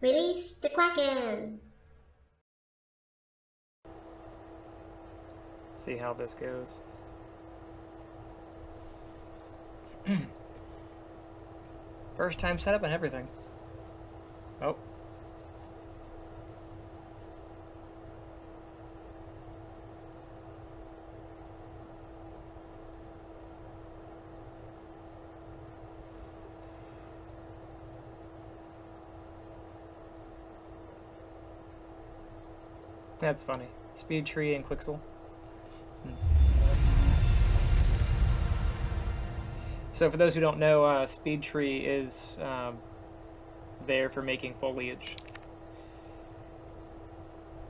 Release the Kraken! See how this goes. First time setup and everything. Oh. That's funny. Speed Tree and Quixel. So for those who don't know, Speed Tree is there for making foliage.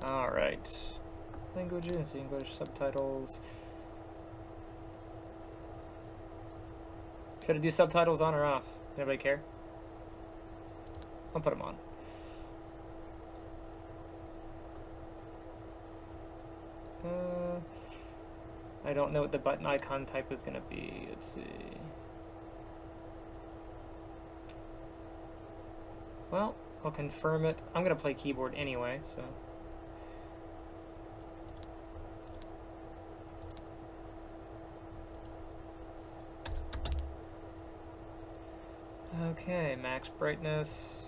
Alright. Languages, English, subtitles. Should I do subtitles on or off? Does anybody care? I'll put them on. I don't know what the button icon type is going to be. Let's see. Well, I'll confirm it. I'm going to play keyboard anyway, so. Okay, max brightness.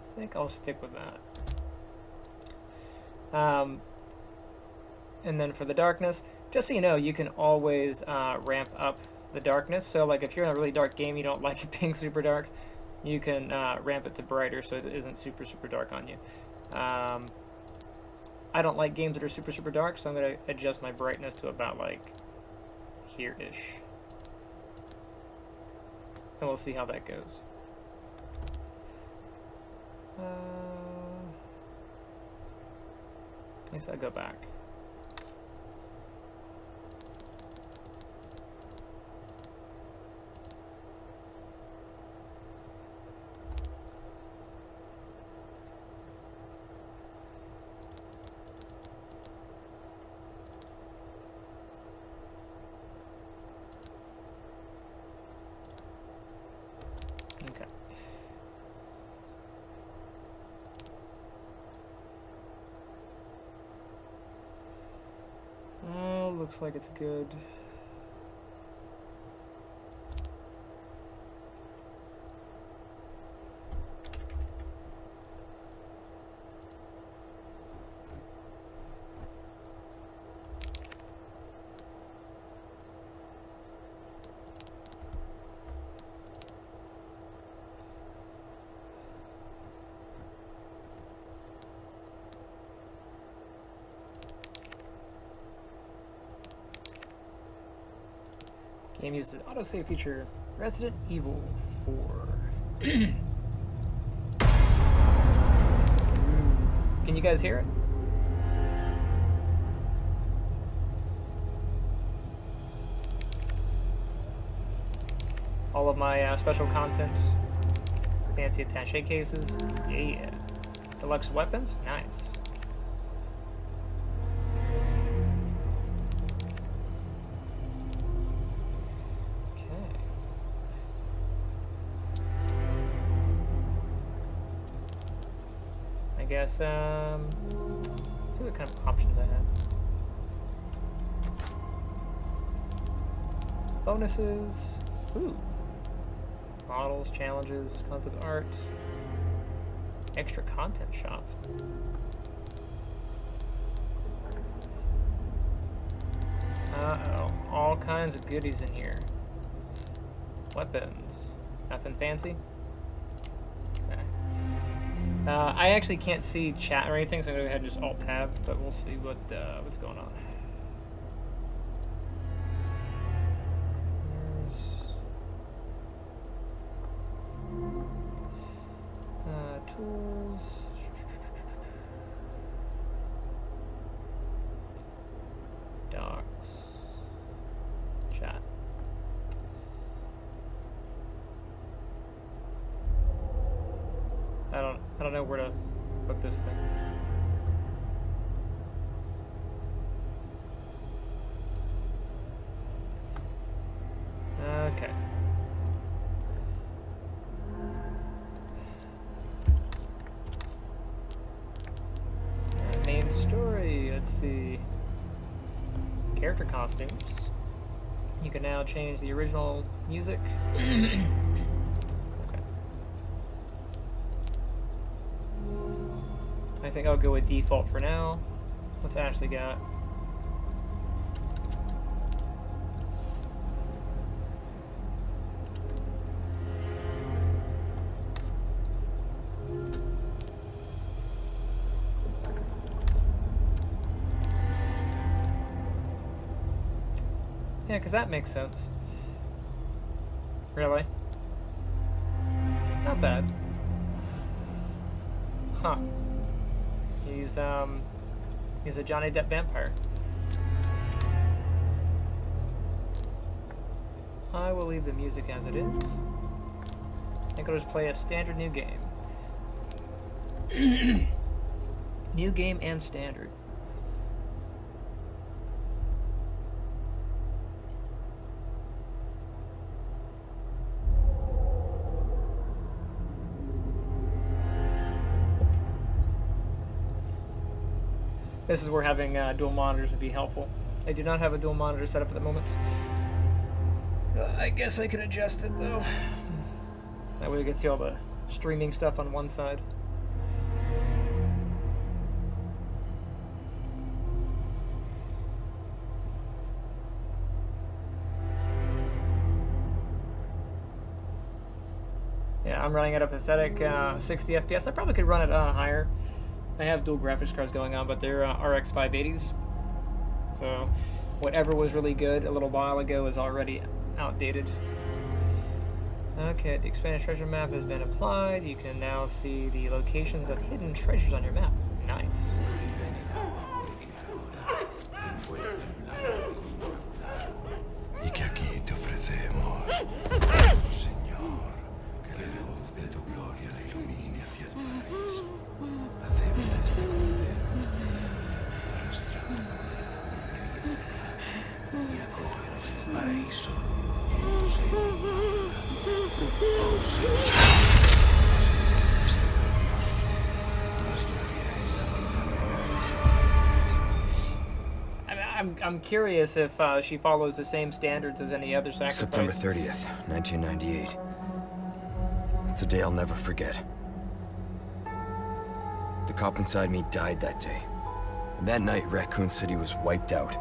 I think I'll stick with that. And then for the darkness, just so you know, you can always ramp up the darkness. So like if you're in a really dark game, you don't like it being super dark, you can ramp it to brighter so it isn't super dark on you. I don't like games that are super dark, so I'm going to adjust my brightness to about like here-ish. And we'll see how that goes. I guess I'll go back. Looks like it's good. Game uses the autosave feature. Resident Evil 4. Can you guys hear it? All of my special content. Fancy attaché cases. Yeah. Deluxe weapons. Nice. I guess, let's see what kind of options I have. Bonuses. Ooh. Models, challenges, concept art. Extra content shop. Uh-oh. All kinds of goodies in here. Weapons. Nothing fancy? Okay. I actually can't see chat or anything, so I'm going to go ahead and just Alt-Tab, but we'll see what's going on. Tools. Docs. know where to put this thing. Okay. Main story, let's see. Character costumes. You can now change the original music. Okay. I think I'll go with default for now. What's Ashley got? Yeah, because that makes sense. Really? Not bad. Huh. He's a Johnny Depp vampire. I will leave the music as it is. I think I'll just play a standard new game. New game and standard. This is where having dual monitors would be helpful. I do not have a dual monitor set up at the moment. I guess I could adjust it though. That way we can see all the streaming stuff on one side. Yeah, I'm running at a pathetic 60 FPS. I probably could run it higher. I have dual graphics cards going on, but they're RX 580s. So whatever was really good a little while ago is already outdated. Okay, the expanded treasure map has been applied. You can now see the locations of hidden treasures on your map. Nice. Y que aquí te ofrecemos, Señor, que la luz de tu gloria la ilumine hacia el paraíso. Acepta este cordero, arrastrado por la furia y acógelo en el paraíso y en tu seno. Oh Señor, este glorioso, nuestra vida es I'm curious if she follows the same standards as any other sacrifice. September 30th, 1998. It's a day I'll never forget. The cop inside me died that day. And that night, Raccoon City was wiped out,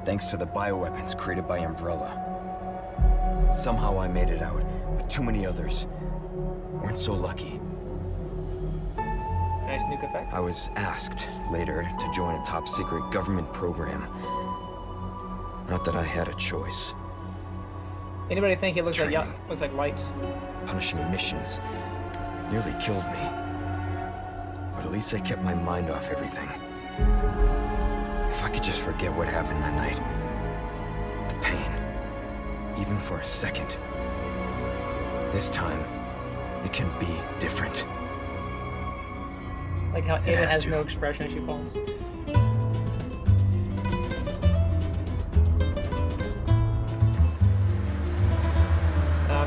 thanks to the bioweapons created by Umbrella. Somehow I made it out, but too many others weren't so lucky. Nice nuke effect. I was asked later to join a top-secret government program. Not that I had a choice. Anybody think he looks Training. like Light? Punishing missions nearly killed me. But at least I kept my mind off everything. If I could just forget what happened that night. The pain. Even for a second. This time, it can be different. Like how It Ada has has to. no expression as she falls.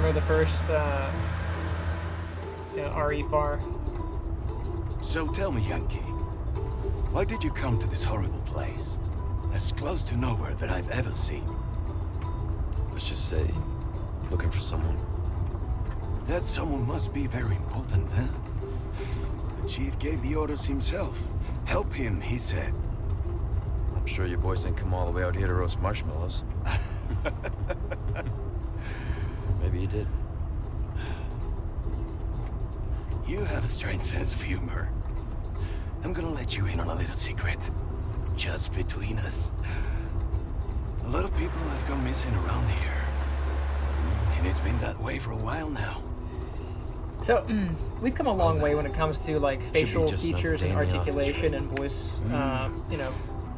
Remember the first RE FAR? So tell me, Yankee, why did you come to this horrible place? As close to nowhere that I've ever seen. Let's just say, looking for someone. That someone must be very important, huh? The chief gave the orders himself. Help him, he said. I'm sure you boys didn't come all the way out here to roast marshmallows. Maybe you did. You have a strange sense of humor. I'm gonna let you in on a little secret. Just between us. A lot of people have gone missing around here. And it's been that way for a while now. So, we've come a long way when it comes to like facial just not features and stay in the office, articulation right? and voice, you know,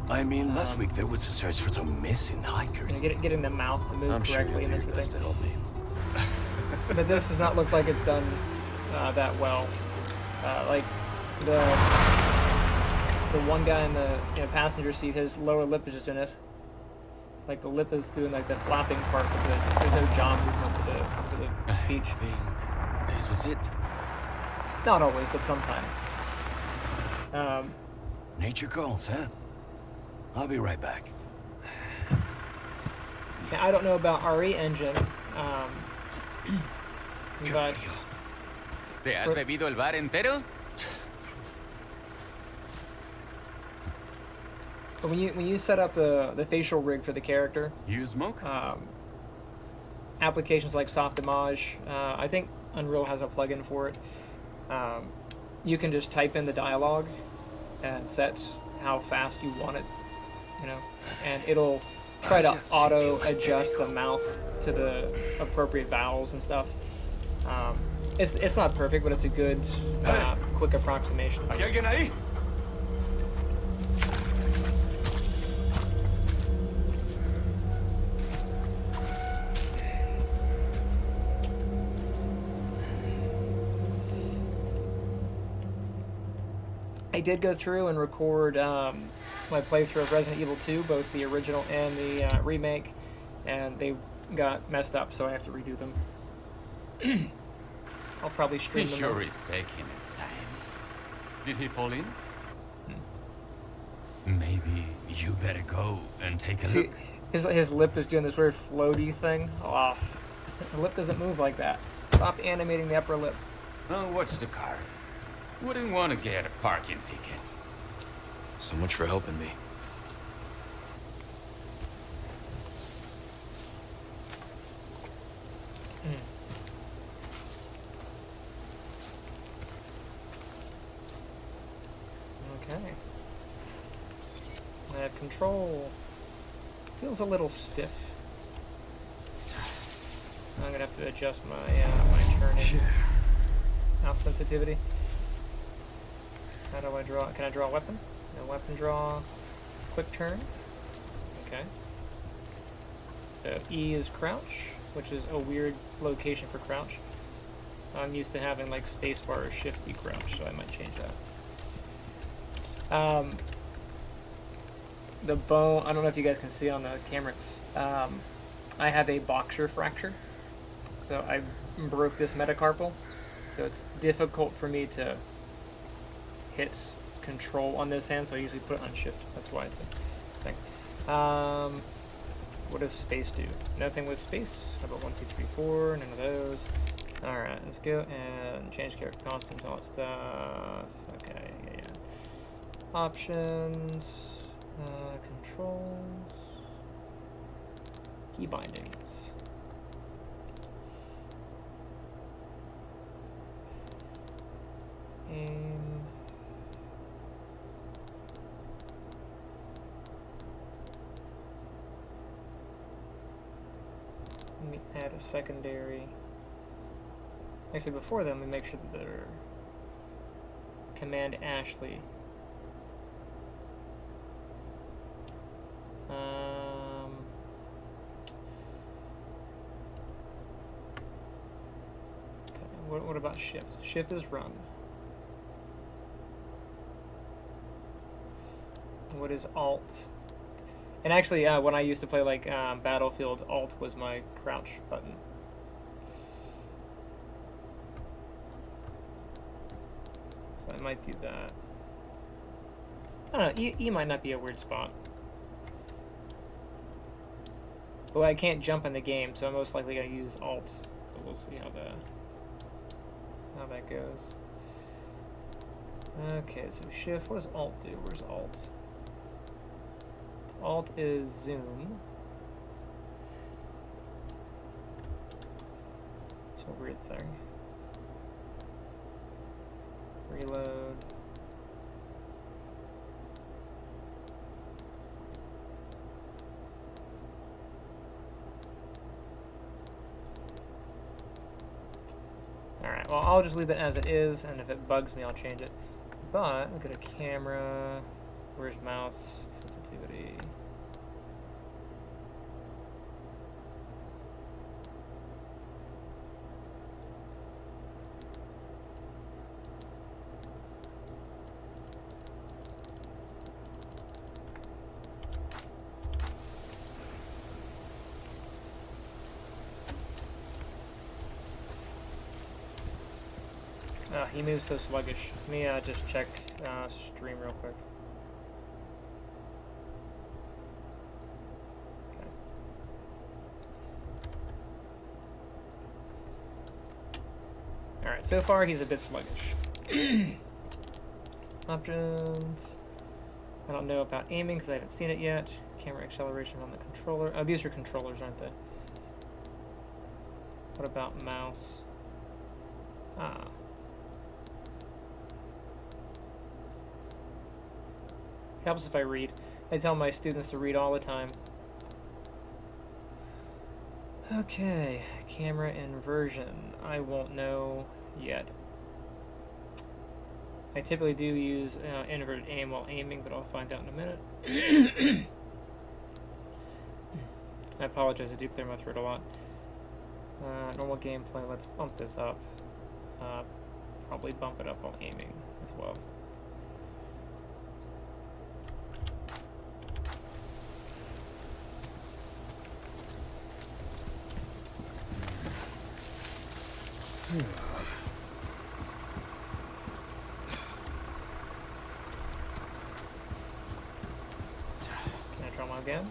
I mean, last week there was a search for some missing hikers. getting the mouth to move I'm sure correctly you'll and do this your best sort to of help me. thing. But this does not look like it's done that well. Like, The one guy in the passenger seat, his lower lip is just in it. Like the lip is doing like the flapping part, but there's no jaw movement to the speech. I think this is it. Not always, but sometimes. Nature calls, huh? I'll be right back. I don't know about RE Engine, but ¿Te has bebido el bar entero? when you set up the facial rig for the character, You smoke? applications like Softimage, I think Unreal has a plugin for it. You can just type in the dialogue and set how fast you want it, and it'll try to auto adjust the mouth to the appropriate vowels and stuff. It's not perfect, but it's a good quick approximation. ¿Hay alguien ahí? I did go through and record my playthrough of Resident Evil 2, both the original and the remake, and they got messed up, so I have to redo them. I'll probably He stream them. sure is taking his time. Did he fall in? Maybe you better go and take a See, look. his lip is doing this weird floaty thing. Oh, the lip doesn't move like that. Stop animating the upper lip. Oh, watch the car. Wouldn't want to get a parking ticket. So much for helping me. Okay. I have control. Feels a little stiff. I'm gonna have to adjust my my turning mouse sensitivity. How do I draw? Can I draw a weapon? No weapon draw. Quick turn. Okay. So E is crouch, which is a weird location for crouch. I'm used to having like spacebar or shift B crouch, so I might change that. The bone, I don't know if you guys can see on the camera, I have a boxer fracture. So I broke this metacarpal. So it's difficult for me to hit control on this hand, so I usually put it on shift. That's why it's a thing. What does space do? Nothing with space. How about 1, 2, 3, 4? None of those. Alright, let's go and change character costumes, all that stuff. Okay, yeah. Options, controls, key bindings. Aim. Let me add a secondary. Actually, before then, we make sure that they're Command Ashley. Okay, what about shift? Shift is run. What is alt? And actually, when I used to play like Battlefield, alt was my crouch button. So I might do that. I don't know, E might not be a weird spot. Well, I can't jump in the game, so I'm most likely going to use alt. But we'll see how that goes. Okay, so shift, what does alt do? Where's alt? Alt is zoom. It's a weird thing. Reload. Alright, well, I'll just leave it as it is, and if it bugs me, I'll change it. But, look at a camera. Where's mouse sensitivity? he moves so sluggish. Let me just check stream real quick. Okay. Alright, so far he's a bit sluggish. Options. I don't know about aiming because I haven't seen it yet. Camera acceleration on the controller. Oh, these are controllers, aren't they? What about mouse? Ah. Helps if I read. I tell my students to read all the time. Okay, camera inversion. I won't know yet. I typically do use inverted aim while aiming, but I'll find out in a minute. I apologize, I do clear my throat a lot. Normal gameplay, let's bump this up. Probably bump it up while aiming as well. Can I try one again?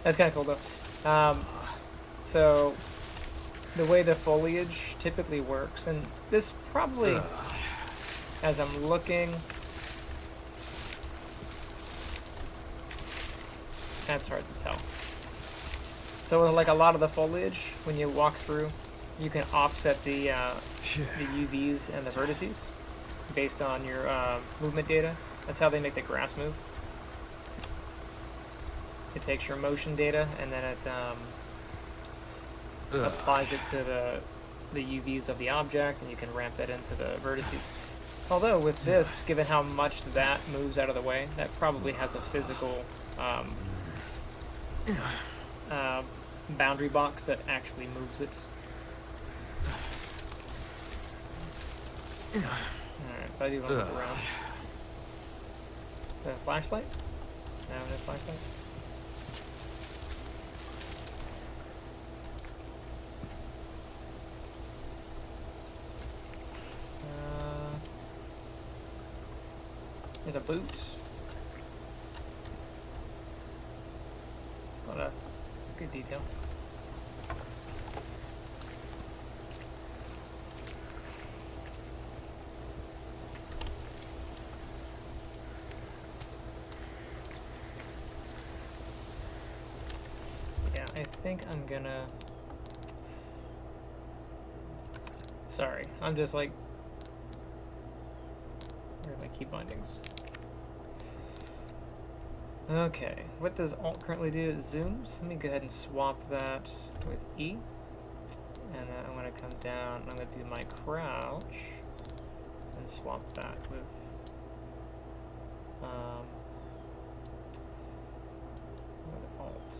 That's kind of cool though. So the way the foliage typically works, and this probably, as I'm looking, that's hard to tell. So like a lot of the foliage, when you walk through, you can offset the UVs and the vertices based on your movement data. That's how they make the grass move. It takes your motion data and then it applies it to the UVs of the object, and you can ramp that into the vertices. Although with this, given how much that moves out of the way, that probably has a physical boundary box that actually moves it. Alright, but I do want to look around. The flashlight? No, no flashlight. There's a boot. What a good detail. Yeah, I think I'm gonna... Sorry, I'm just like... Where are my key bindings? Okay, what does Alt currently do? It zooms. Let me go ahead and swap that with E. And then I'm going to come down, I'm going to do my crouch and swap that with Alt.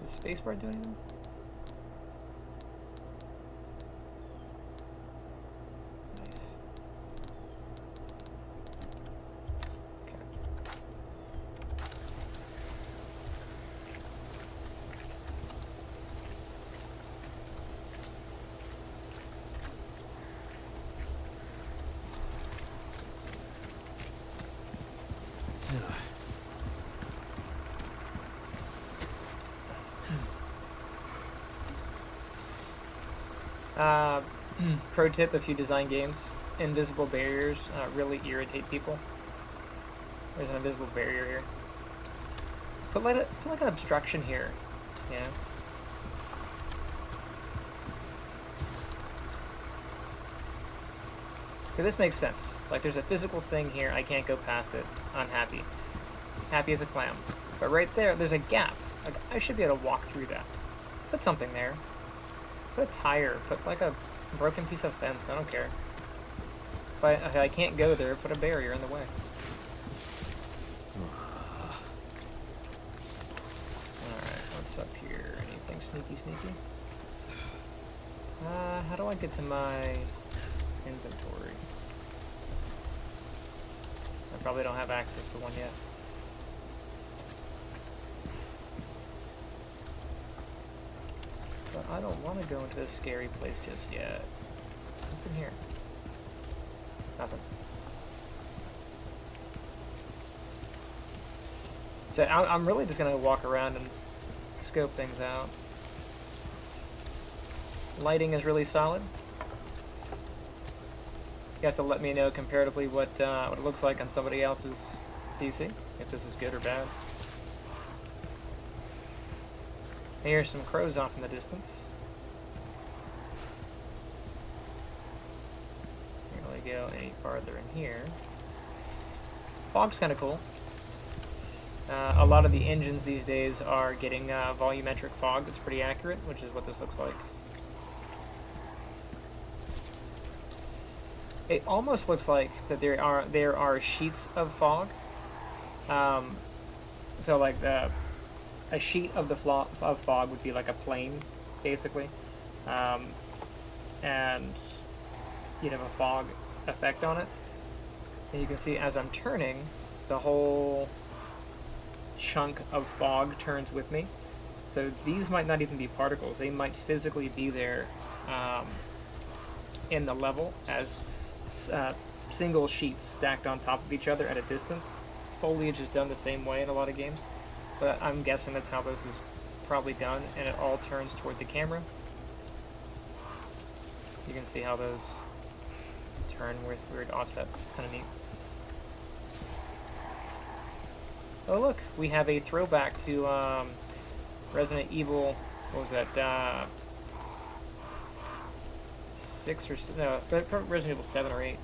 Is spacebar doing that? Pro tip if you design games, invisible barriers really irritate people. There's an invisible barrier here. Put like an obstruction here, yeah. So this makes sense. Like there's a physical thing here, I can't go past it. I'm happy. Happy as a clam. But right there, there's a gap. Like I should be able to walk through that. Put something there. Put a tire. Put like a broken piece of fence. I don't care. If I can't go there, put a barrier in the way. Alright, what's up here? Anything sneaky? How do I get to my inventory? I probably don't have access to one yet. But I don't want to go into this scary place just yet. What's in here? Nothing. So I'm really just going to walk around and scope things out. Lighting is really solid. You have to let me know comparatively what it looks like on somebody else's PC, if this is good or bad. I hear some crows off in the distance. Can't really go any farther in here. Fog's kind of cool. A lot of the engines these days are getting volumetric fog that's pretty accurate, which is what this looks like. It almost looks like that there are sheets of fog. So like a sheet of fog would be like a plane, basically, and you'd have a fog effect on it. And you can see as I'm turning, the whole chunk of fog turns with me. So these might not even be particles; they might physically be there in the level as single sheets stacked on top of each other at a distance. Foliage is done the same way in a lot of games, but I'm guessing that's how this is probably done, and it all turns toward the camera. You can see how those turn with weird offsets. It's kind of neat. Oh look, we have a throwback to Resident Evil, what was that, 6 or no, Resident Evil 7 or 8.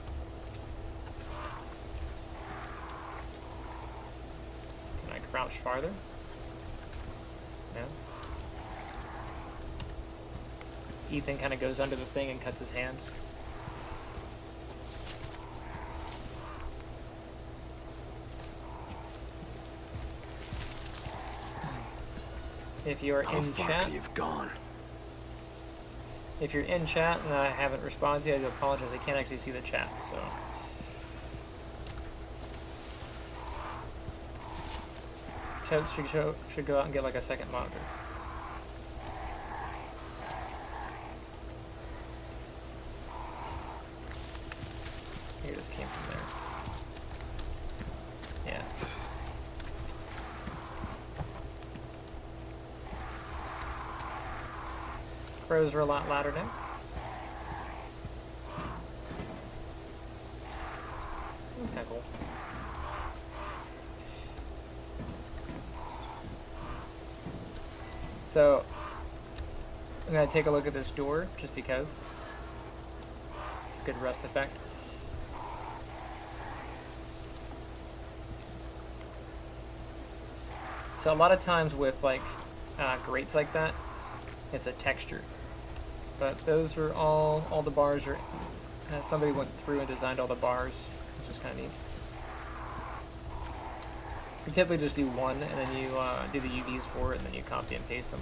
Can I crouch farther? No. Ethan kind of goes under the thing and cuts his hand. If you're in chat, you've gone. If you're in chat and I haven't responded to you, I do apologize. I can't actually see the chat, so. Totes should go out and get like a second monitor. I think it just came from there. Yeah. Crows are a lot louder now. That's kind of cool. So, I'm going to take a look at this door, just because. It's a good rust effect. So a lot of times with like grates like that, it's a texture. But those are all the bars are, somebody went through and designed all the bars, which is kind of neat. You typically just do one, and then you do the UVs for it, and then you copy and paste them.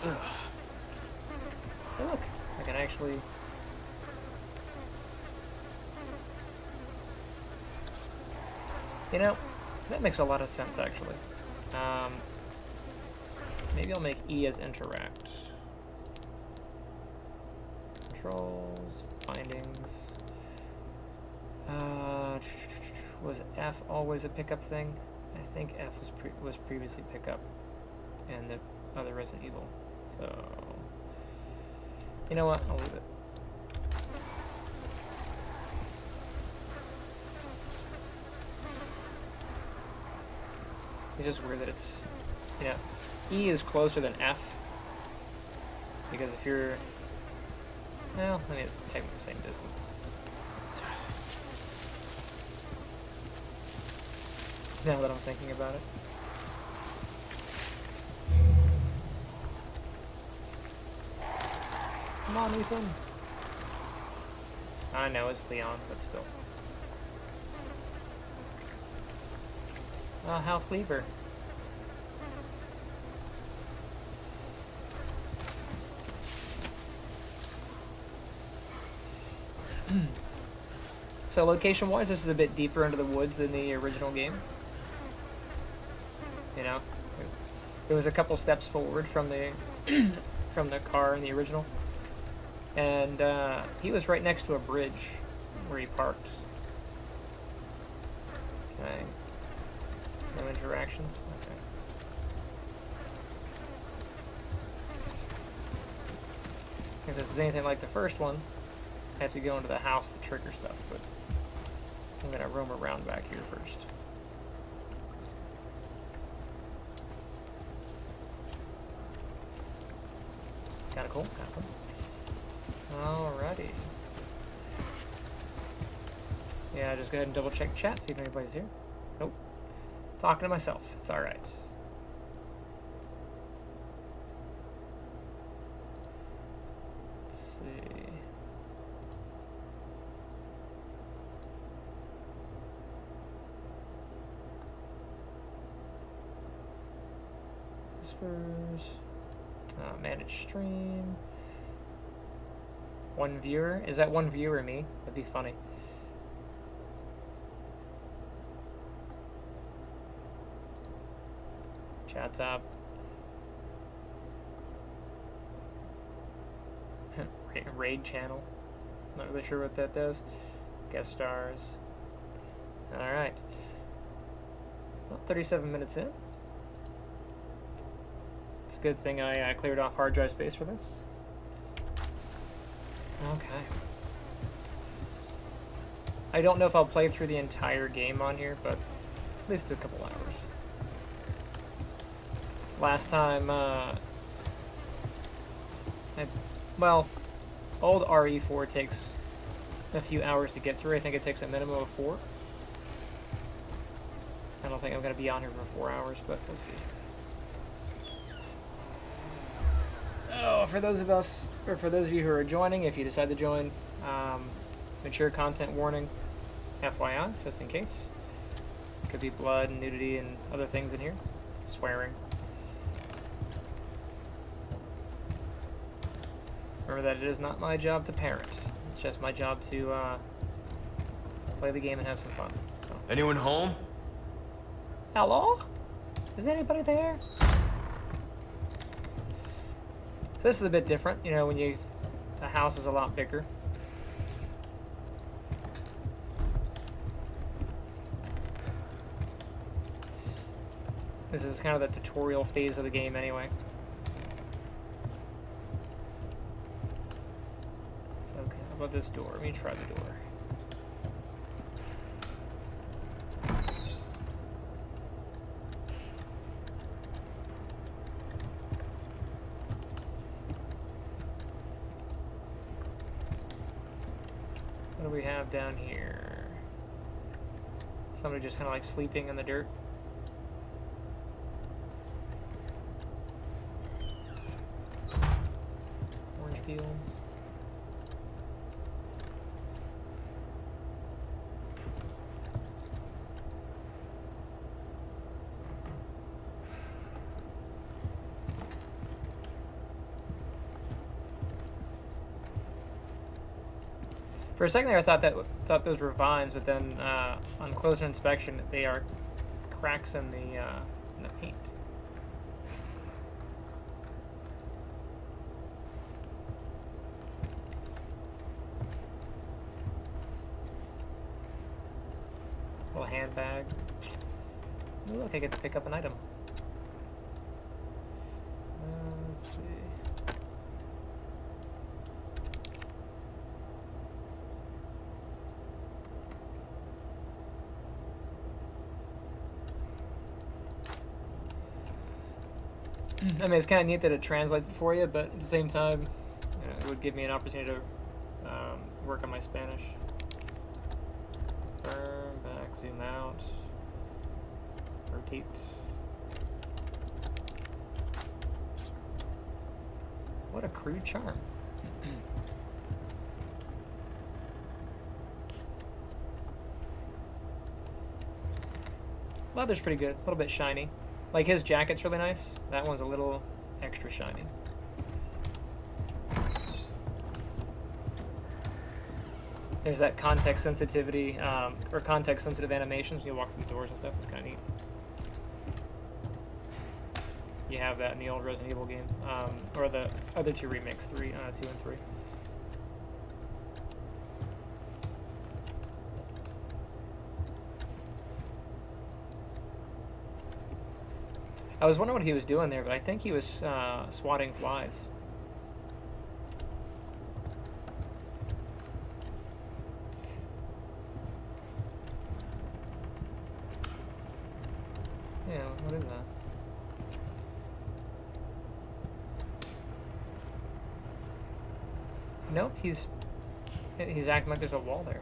Oh, look, I can actually... You know, that makes a lot of sense, actually. Maybe I'll make E as interact. Controls, bindings. Was F always a pickup thing? I think F was previously pickup in the other Resident Evil. So, you know what? I'll leave it. It's just weird that it's, you know, E is closer than F, because if you're, well, I mean, it's technically the same distance. Now that I'm thinking about it. Come on, Ethan. I know it's Leon, but still. Hal Cleaver. So location-wise, this is a bit deeper into the woods than the original game. You know, it was a couple steps forward from the from the car in the original. And he was right next to a bridge where he parked. Okay. No interactions? Okay. If this is anything like the first one, I have to go into the house to trigger stuff, but I'm going to roam around back here first. Kinda cool, kinda cool. Alrighty. Yeah, just go ahead and double check chat, see if anybody's here. Nope. Talking to myself. It's alright. Let's see. Whispers. Manage stream. One viewer? Is that one viewer me? That'd be funny. Chat's up. Raid channel. Not really sure what that does. Guest stars. Alright. Well, 37 minutes in. It's a good thing I cleared off hard drive space for this. Okay. I don't know if I'll play through the entire game on here, but at least a couple hours. Last time, well, old RE4 takes a few hours to get through. I think it takes a minimum of 4. I don't think I'm going to be on here for 4 hours, but we'll see. Oh, for those of you who are joining, if you decide to join, mature content warning, FYI, just in case. Could be blood and nudity and other things in here. Swearing. Remember that it is not my job to parent. It's just my job to play the game and have some fun. So. Anyone home? Hello? Is anybody there? So this is a bit different, you know, when the house is a lot bigger. This is kind of the tutorial phase of the game anyway. So, okay, how about this door? Let me try the door. What do we have down here? Somebody just kind of like sleeping in the dirt. Orange peels. For a second there, I thought those were vines, but then on closer inspection, they are cracks in the paint. Little handbag. Ooh, look, I get to pick up an item. Let's see. I mean, it's kind of neat that it translates it for you, but at the same time, you know, it would give me an opportunity to work on my Spanish. Firm, back, zoom out, rotate. What a crude charm. Leather's pretty good, a little bit shiny. Like, his jacket's really nice. That one's a little extra shiny. There's that context sensitivity, or context-sensitive animations when you walk through doors and stuff. That's kind of neat. you have that in the old Resident Evil game, or the other two remakes, 2 and 3. I was wondering what he was doing there, but I think he was swatting flies. Yeah, what is that? Nope, he's acting like there's a wall there.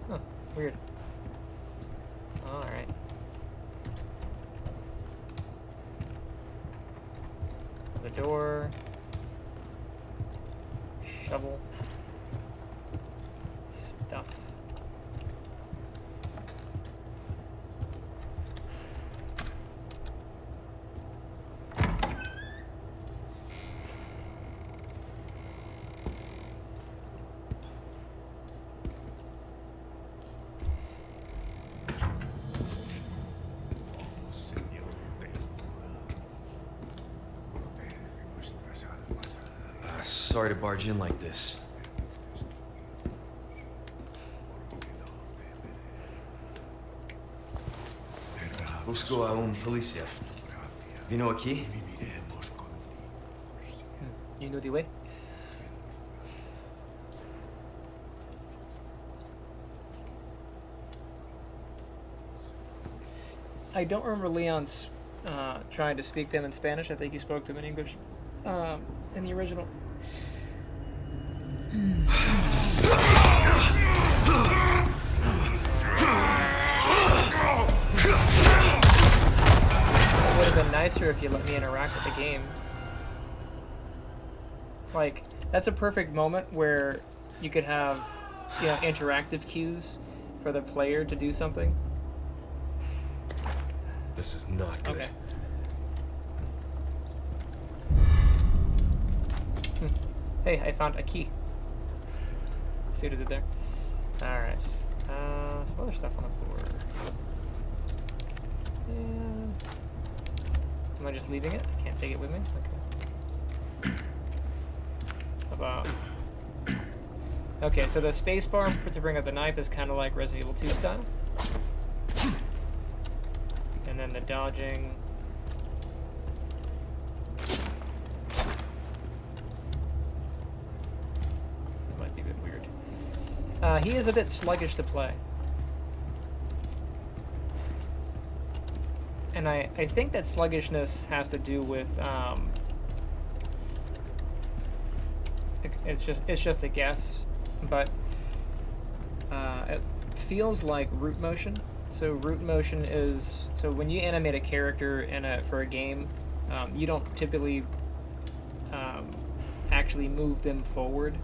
Huh, weird. Alright. The door. Shovel. Stuff. Sorry to barge in like this. Busco a un policía. Vino aquí? You know the way? I don't remember Leon's trying to speak to him in Spanish. I think he spoke to him in English in the original. It would have been nicer if you let me interact with the game. Like, that's a perfect moment where you could have, you know, interactive cues for the player to do something. This is not good. Okay. Hey, I found a key. See what it did there? Alright. Some other stuff on the floor. And... am I just leaving it? I can't take it with me? Okay. How about... okay, so the spacebar to bring up the knife is kind of like Resident Evil 2 style. And then the dodging... might be a bit weird. He is a bit sluggish to play. And I think that sluggishness has to do with it's just a guess, but it feels like root motion. So root motion is, so when you animate a character for a game, you don't typically actually move them forward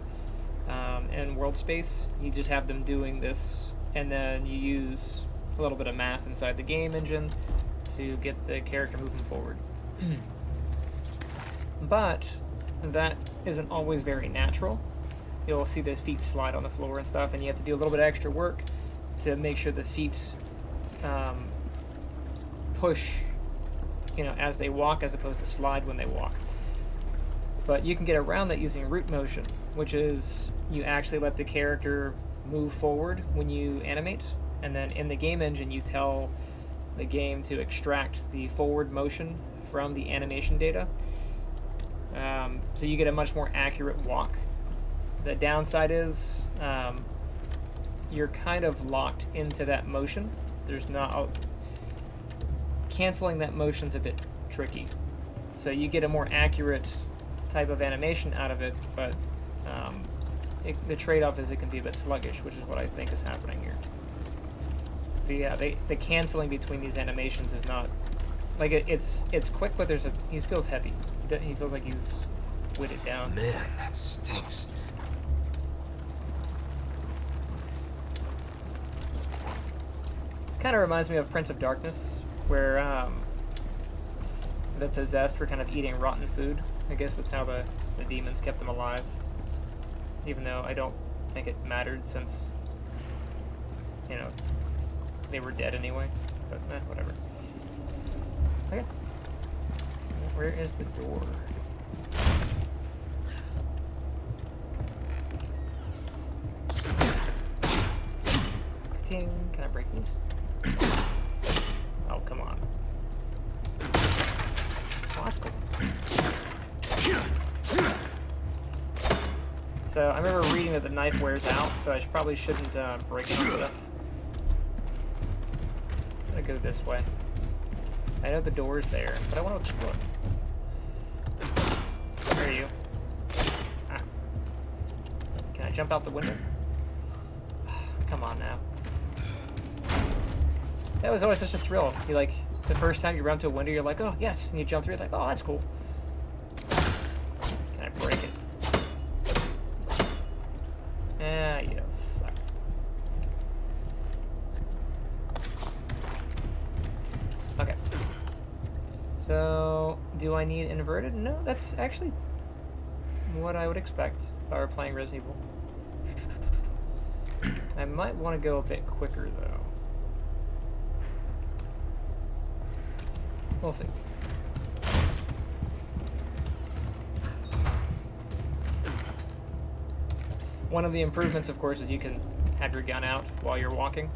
in world space. You just have them doing this, and then you use a little bit of math inside the game engine to get the character moving forward. But that isn't always very natural. You'll see the feet slide on the floor and stuff, and you have to do a little bit of extra work to make sure the feet push, you know, as they walk, as opposed to slide when they walk. But you can get around that using root motion, which is you actually let the character move forward when you animate, and then in the game engine you tell the game to extract the forward motion from the animation data. So you get a much more accurate walk. The downside is you're kind of locked into that motion. There's not canceling that motion's a bit tricky. So you get a more accurate type of animation out of it, but the trade-off is it can be a bit sluggish, which is what I think is happening here. The canceling between these animations is not like it's quick, but he feels heavy. He feels like he's weighted down. Man, that stinks. Kind of reminds me of Prince of Darkness, where the possessed were kind of eating rotten food. I guess that's how the demons kept them alive. Even though I don't think it mattered, since, you know, they were dead anyway. But whatever. Okay. Where is the door? Ting. Can I break these? Oh, come on. Oh, that's cool. So I remember reading that the knife wears out, so I probably shouldn't break it on stuff. I'm gonna go this way. I know the door's there, but I want to explore. Where are you? Ah. Can I jump out the window? Come on now. That was always such a thrill. You like, the first time you run to a window, you're like, oh, yes, and you jump through it, like, oh, that's cool. Can I break it? Ah, you don't suck. Okay. So, do I need inverted? No, that's actually what I would expect if I were playing Resident Evil. I might want to go a bit quicker, though. We'll see. One of the improvements, of course, is you can have your gun out while you're walking.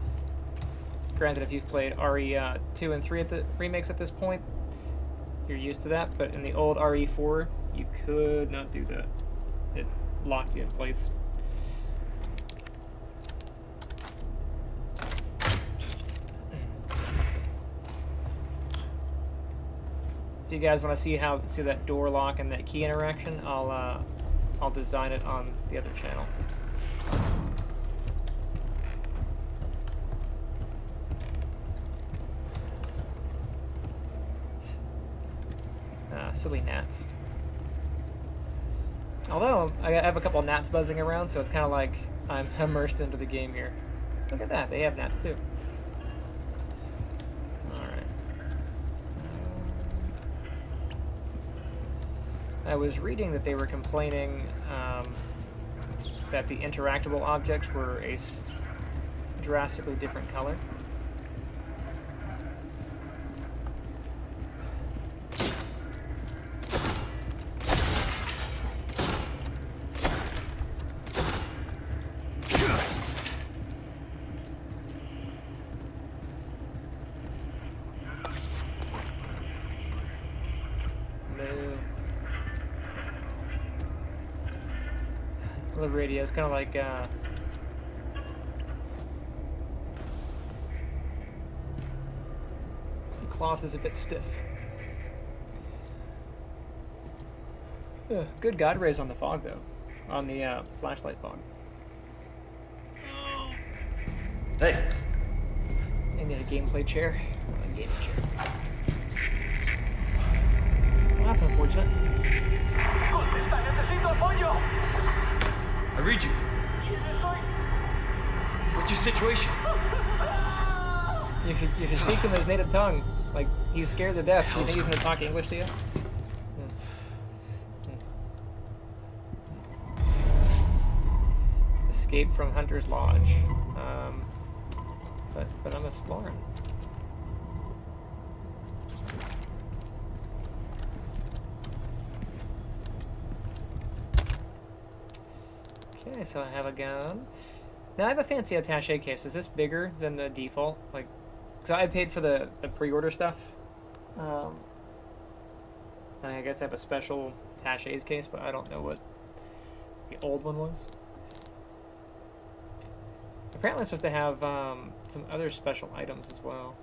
Granted, if you've played RE2 and 3 at the remakes at this point, you're used to that, but in the old RE4, you could not do that. It locked you in place. If you guys want to see that door lock and that key interaction, I'll design it on the other channel. Silly gnats. Although I have a couple of gnats buzzing around, so it's kind of like I'm immersed into the game here. Look at that, they have gnats too. I was reading that they were complaining that the interactable objects were a drastically different color. The radio is kind of like the cloth is a bit stiff. Good God rays on the fog though, on the flashlight fog. Hey. I need a gameplay chair. A gaming chair. Well, that's unfortunate. I read you. What's your situation? You should speak to him in his native tongue. Like, he's scared to death. You think he's gonna talk English to you? Escape from Hunter's Lodge. But I'm exploring. Okay, so I have a gun. Now I have a fancy attaché case. Is this bigger than the default? Like, so I paid for the pre-order stuff. And I guess I have a special attachés case, but I don't know what the old one was. Apparently I'm supposed to have some other special items as well.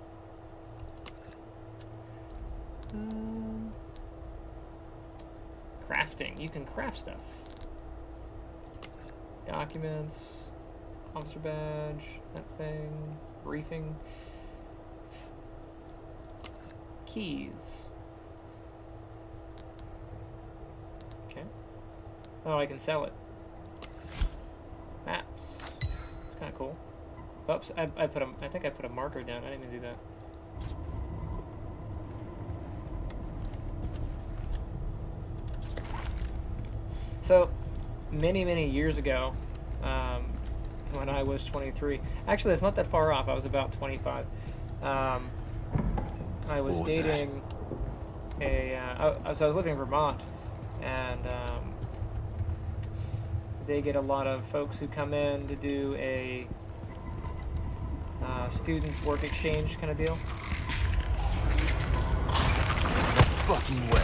Crafting. You can craft stuff. Documents, officer badge, that thing, briefing, keys. Okay. Oh, I can sell it. Maps. That's kind of cool. Oops, I think I put a marker down. I didn't even do that. So, many years ago, when I was 23. Actually, that's not that far off. I was about 25. I was dating so I was living in Vermont, and they get a lot of folks who come in to do a student work exchange kind of deal. Fucking way.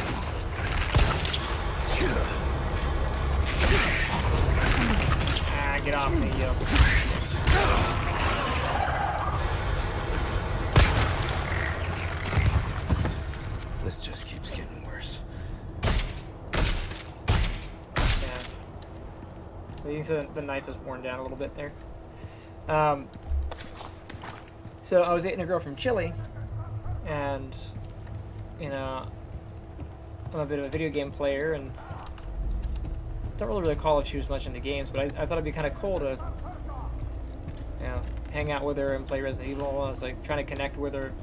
Ah, get off me, yo. This just keeps getting worse. Yeah. So you can see the knife is worn down a little bit there. So I was dating a girl from Chile, and you know, I'm a bit of a video game player, and don't really recall if she was much into games, but I thought it'd be kind of cool to, you know, hang out with her and play Resident Evil. I was like trying to connect with her,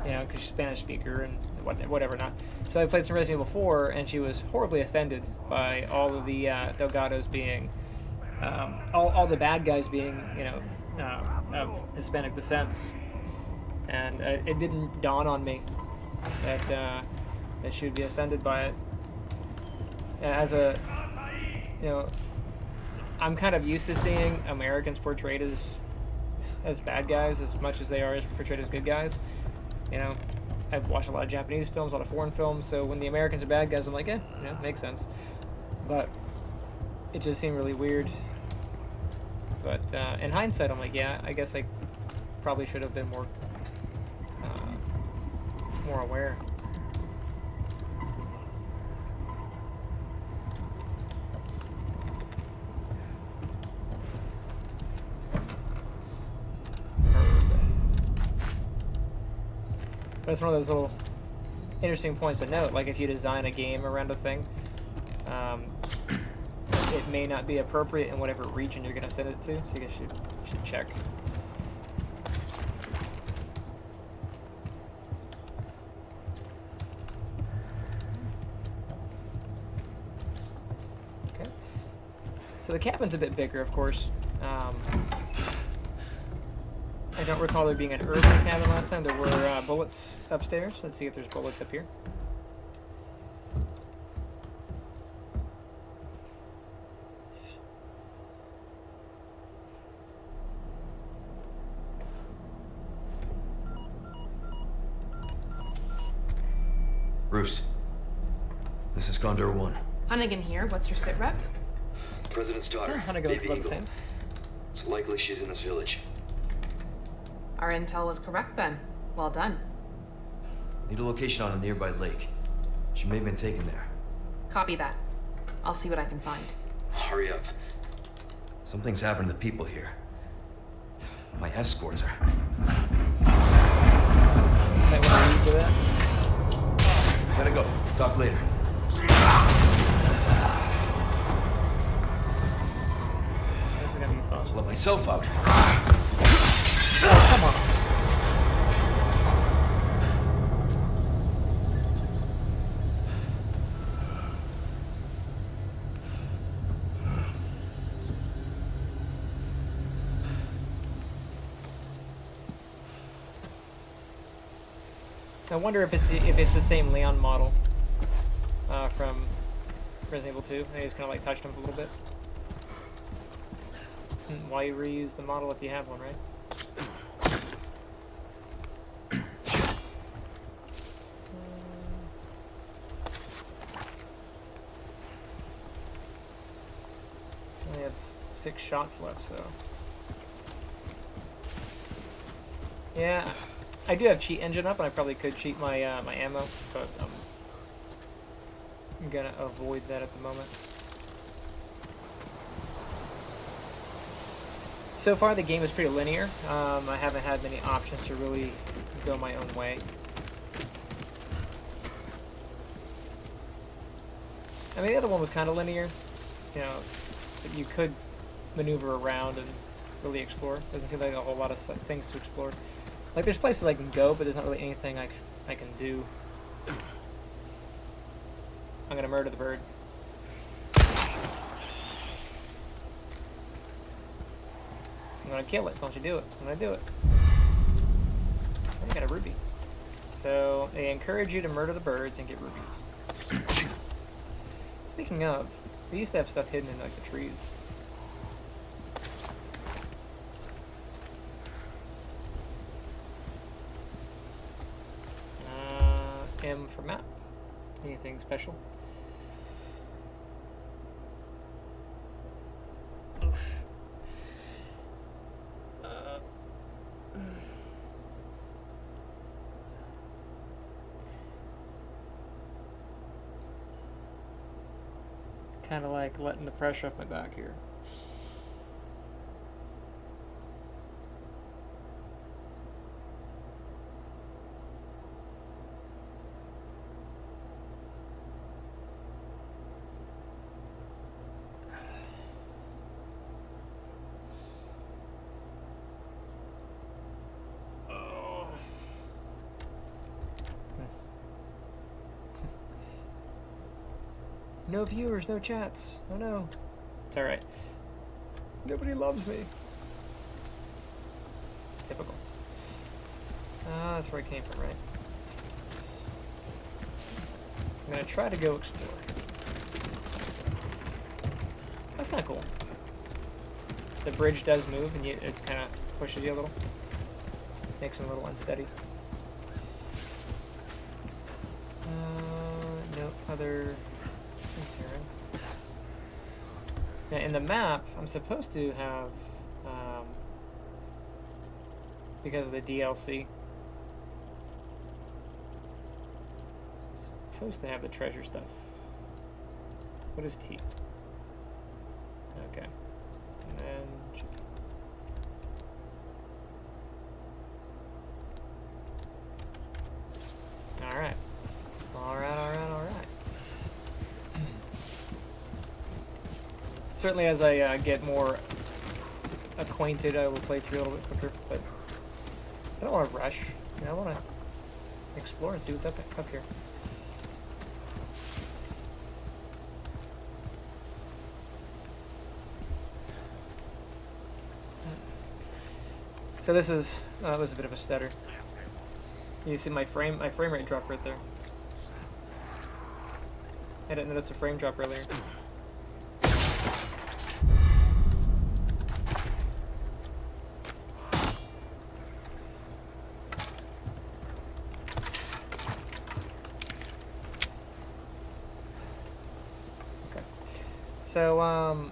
you know, because she's a Spanish speaker and whatever not. So I played some Resident Evil 4, and she was horribly offended by all of the Delgados being, all the bad guys being, you know, of Hispanic descent, and it didn't dawn on me that she would be offended by it. As a, you know, I'm kind of used to seeing Americans portrayed as bad guys as much as they are portrayed as good guys. You know, I've watched a lot of Japanese films, a lot of foreign films, so when the Americans are bad guys, I'm like, you know, makes sense. But it just seemed really weird. But in hindsight, I'm like, yeah, I guess I probably should have been more aware. But it's one of those little interesting points to note. Like if you design a game around a thing, it may not be appropriate in whatever region you're going to send it to. So you should check. Okay. So the cabin's a bit bigger, of course. I don't recall there being an urban cabin last time. There were bullets upstairs. Let's see if there's bullets up here. Bruce, this is Condor 1. Hunnigan here. What's your sit rep? The President's daughter, Hunnigan looks about the same. It's likely she's in this village. Our intel was correct then. Well done. Need a location on a nearby lake. She may have been taken there. Copy that. I'll see what I can find. Hurry up. Something's happened to the people here. My escorts are... Might want to lead to that. Gotta go. Talk later. This is gonna be fun. Let myself out. Oh, come on. I wonder if it's the same Leon model from Resident Evil 2. I just kind of like touched him a little bit. Why reuse the model if you have one, right? I only have 6 shots left, so yeah. I do have cheat engine up, and I probably could cheat my my ammo, but I'm gonna avoid that at the moment. So far, the game is pretty linear. I haven't had many options to really go my own way. I mean, the other one was kind of linear, you know, but you could maneuver around and really explore. Doesn't seem like a whole lot of things to explore. Like, there's places I can go, but there's not really anything I can do. I'm gonna murder the bird. I'm gonna kill it. Don't you do it. I'm gonna do it. I got a ruby. So they encourage you to murder the birds and get rubies. Speaking of, we used to have stuff hidden in like the trees. M for map. Anything special? Oof. Kind of like letting the pressure off my back here. No viewers, no chats. Oh no. It's alright. Nobody loves me. Typical. That's where I came from, right? I'm gonna try to go explore. That's kinda cool. The bridge does move and it kinda pushes you a little. Makes it a little unsteady. No other... Now in the map, I'm supposed to have, because of the DLC, I'm supposed to have the treasure stuff. What is T? Okay. And then G. Alright. Alright. Certainly as I get more acquainted, I will play through a little bit quicker, but I don't want to rush. I want to explore and see what's up here. So this is, that was a bit of a stutter. You see my frame rate dropped right there. I didn't notice a frame drop earlier. So,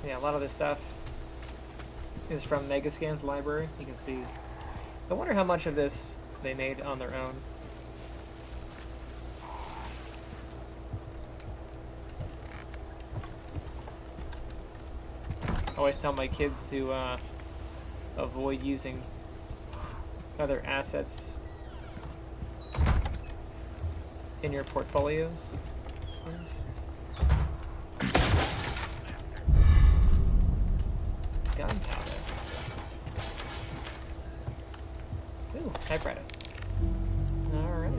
yeah, a lot of this stuff is from Megascan's library. You can see. I wonder how much of this they made on their own. I always tell my kids to avoid using other assets in your portfolios. Gunpowder. Ooh, typewriter. Alright.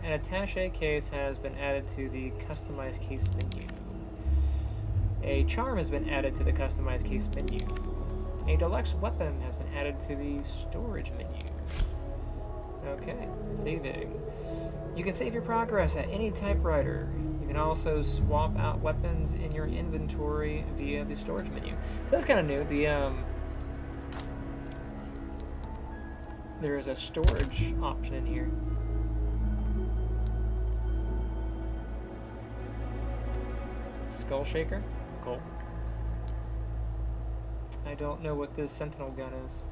An attaché case has been added to the customized case menu. A charm has been added to the customized case menu. A deluxe weapon has been added to the storage menu. Okay, saving. You can save your progress at any typewriter. You can also swap out weapons in your inventory via the storage menu. So that's kind of new. There is a storage option in here. Skull shaker? Cool. I don't know what this sentinel gun is.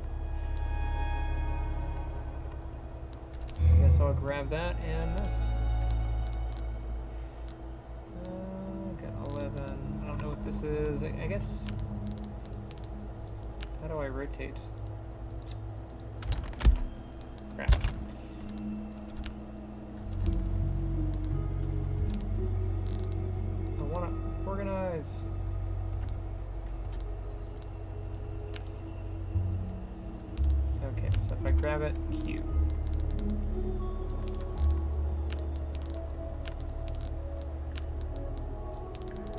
I guess I'll grab that and this. Got 11. I don't know what this is. I guess. How do I rotate? Crap. I want to organize. Okay, so if I grab it, Q.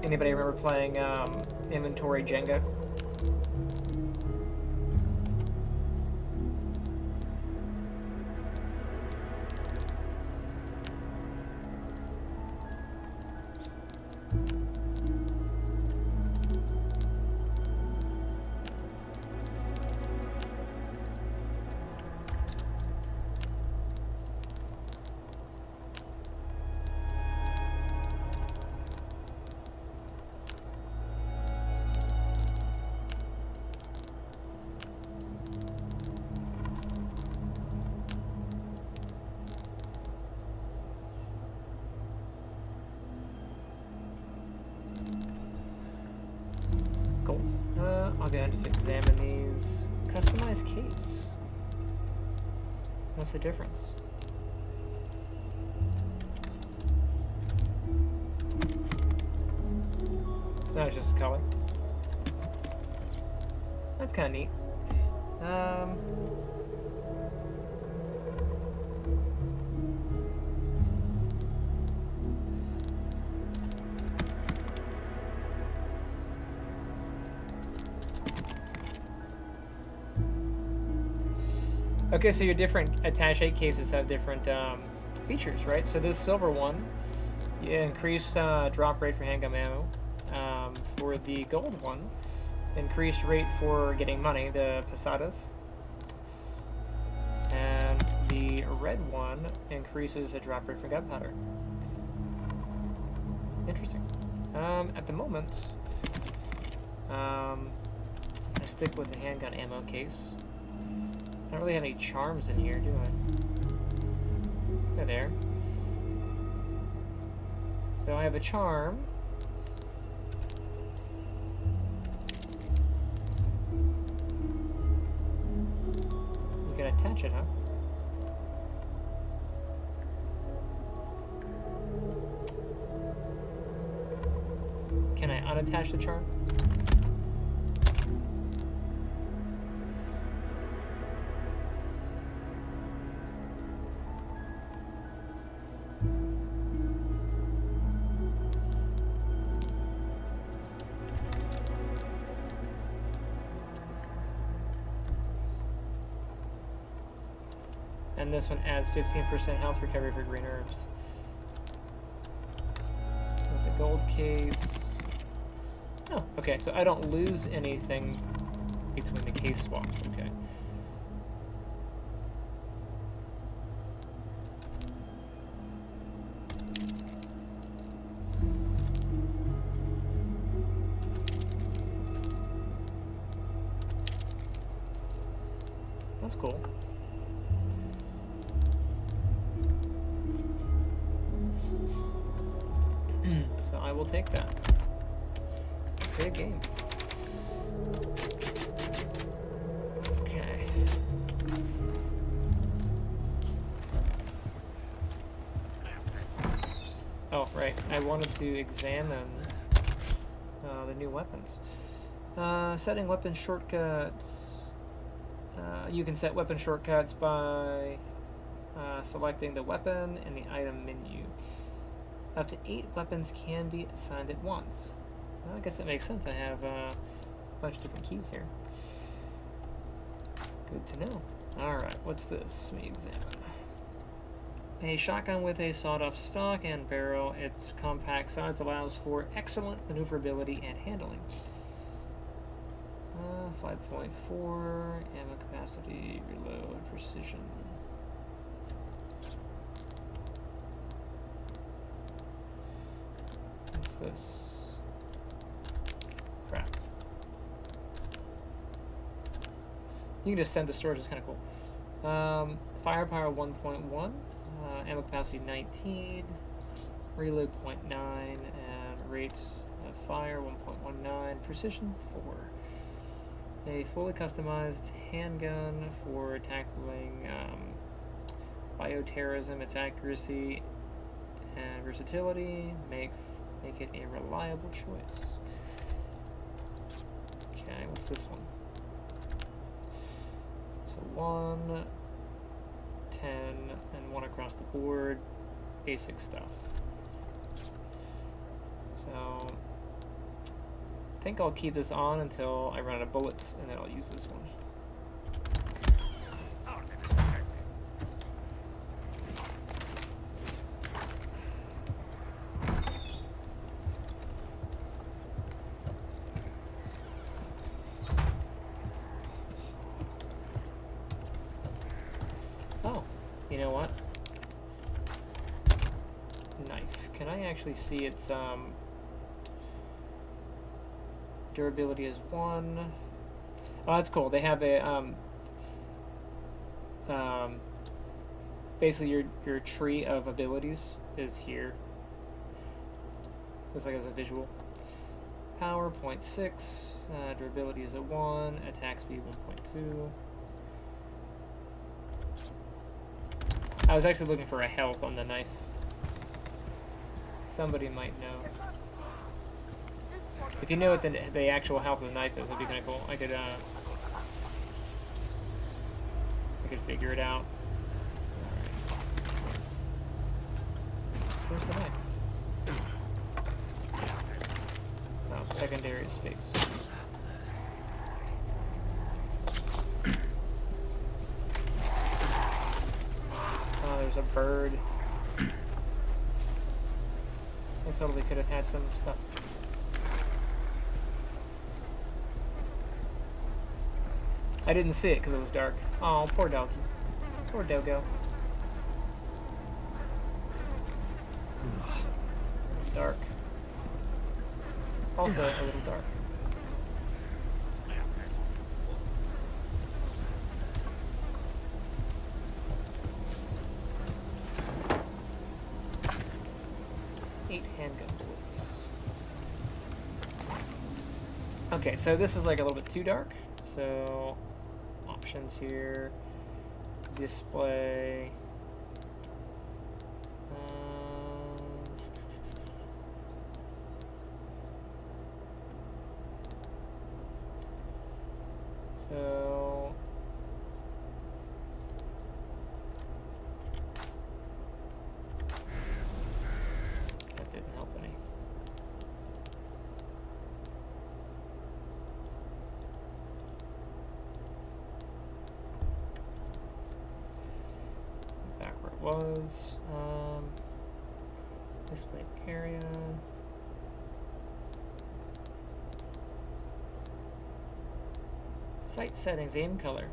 Anybody remember playing inventory Jenga. Cool. I'll go and just examine these. Customize case. What's the difference? No, it's just a color. That's kind of neat. Okay, so your different attaché cases have different features, right? So this silver one, you increase drop rate for handgun ammo. For the gold one, increased rate for getting money, the pesadas. And the red one increases the drop rate for gunpowder. Interesting. At the moment, I stick with the handgun ammo case. I don't really have any charms in here, do I? They're there. So I have a charm. You can attach it, huh? Can I unattach the charm? And this one adds 15% health recovery for green herbs. With the gold case. Oh, okay, so I don't lose anything between the case swaps, okay. That's cool. So I will take that. Save game. Okay. Oh, right. I wanted to examine the new weapons. Setting weapon shortcuts. You can set weapon shortcuts by selecting the weapon in the item menu. Up to 8 weapons can be assigned at once. Well, I guess that makes sense. I have a bunch of different keys here. Good to know. Alright, what's this? Let me examine. A shotgun with a sawed-off stock and barrel. Its compact size allows for excellent maneuverability and handling. 5.4, ammo capacity, reload, precision. What's this? Crap. You can just send the storage, it's kind of cool. Firepower 1.1, ammo capacity 19, reload 0.9, and rate of fire 1.19, precision 4. A fully customized handgun for tackling bioterrorism. Its accuracy and versatility make it a reliable choice. Okay, what's this one? So 1, 10, and 1 across the board. Basic stuff. So think I'll keep this on until I run out of bullets, and then I'll use this one. Oh, you know what? Knife. Can I actually see its durability is 1. Oh, that's cool. They have a basically your tree of abilities is here. Looks like as a visual. Power 0.6, durability is a 1, attack speed 1.2. I was actually looking for a health on the knife. Somebody might know. If you know what the actual health of the knife is, that'd be kind of cool. I could figure it out. Where's the knife? Oh, secondary space. Oh, there's a bird. I totally could have had some stuff. I didn't see it because it was dark. Oh, poor doggy. Poor doggo. Dark. Also a little dark. Handgun bullets. Okay, so this is like a little bit too dark. So options here, display. So that didn't help any. Back where it was. Display area. Sight settings, aim color.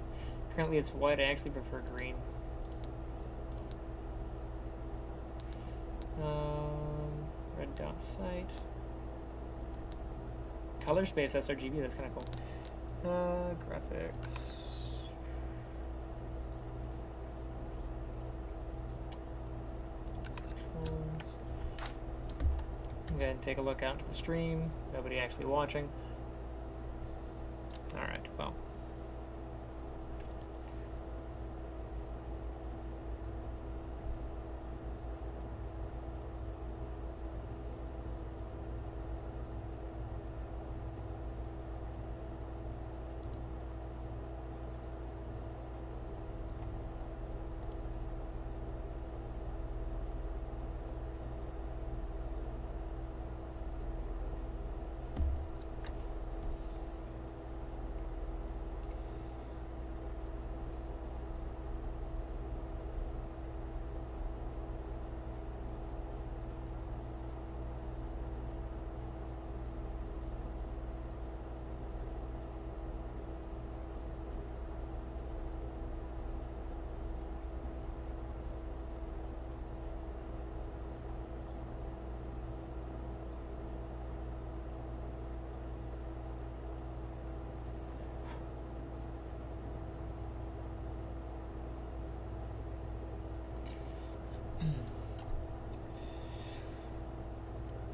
Currently it's white, I actually prefer green. Red dot sight. Color space sRGB, that's kind of cool. Graphics. Controls. Go ahead and take a look out into the stream. Nobody actually watching. Alright, well.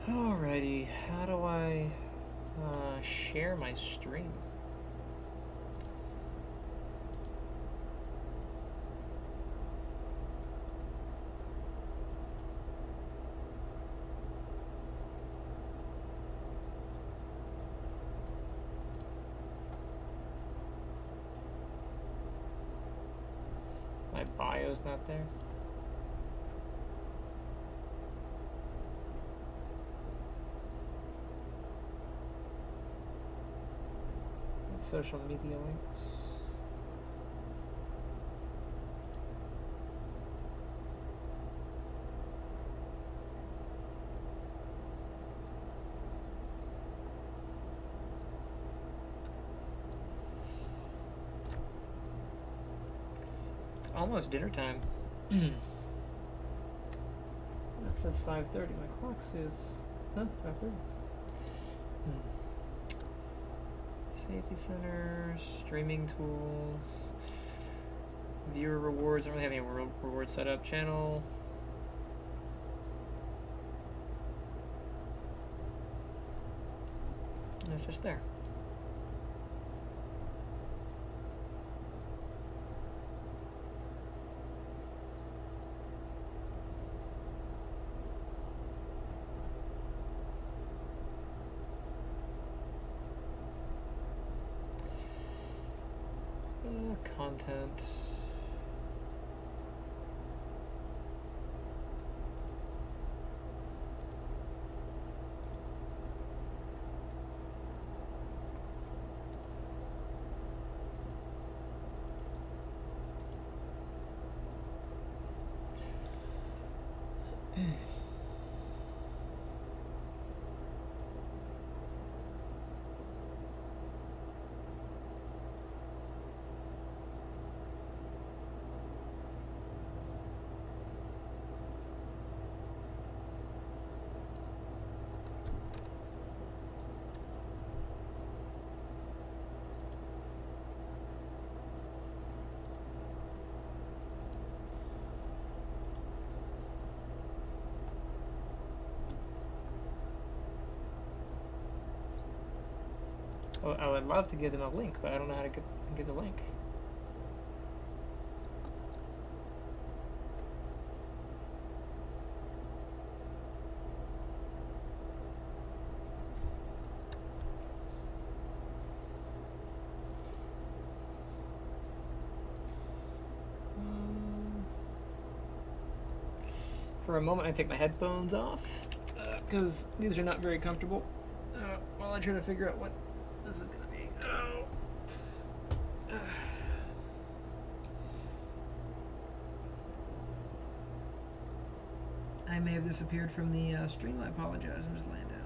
Alrighty, how do I share my stream? My bio's not there. social media links. It's almost dinner time. That says 5:30. My clock says, no, 5:30. Safety center, streaming tools, viewer rewards. I don't really have any rewards set up. Channel. And it's just there. Content. Well, I would love to give them a link, but I don't know how to get the link. For a moment, I take my headphones off because these are not very comfortable. While I try to figure out what this is gonna be. Oh. I may have disappeared from the stream. I apologize. I'm just laying down.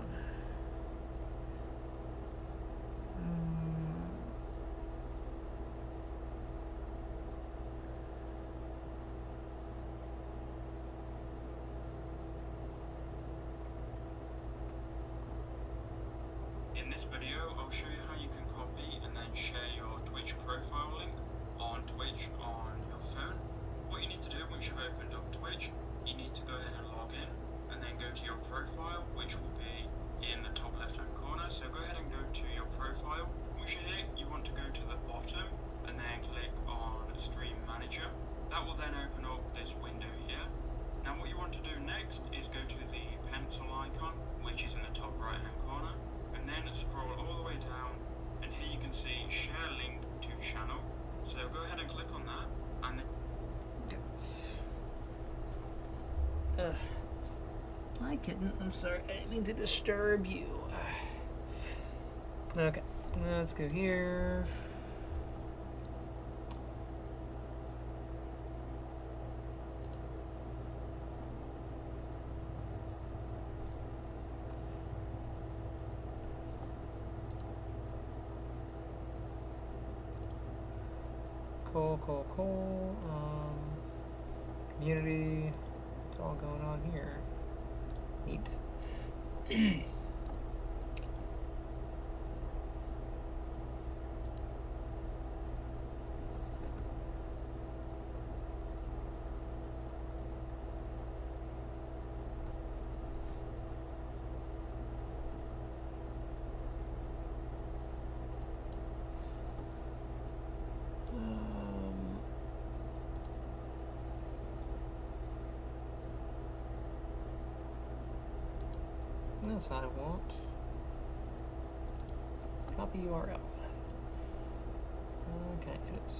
In this video, I'll show you how you can copy and then share your Twitch profile link on Twitch on your phone. What you need to do once you've opened up Twitch, you need to go ahead and log in and then go to your profile, which will be in the top left hand corner. So go ahead and go to your profile. Once you're here, you want to go to the bottom and then click on Stream Manager. That will then open up this window here. Now what you want to do next is go to the pencil icon, which is in the top right hand corner. And then scroll all the way down, and here you can see share link to channel. So go ahead and click on that, and then Hi kitten, I'm sorry, I didn't mean to disturb you. Okay, let's go here. Cool. Community. What's all going on here? Neat. That's what I want. Copy URL. Okay, edit.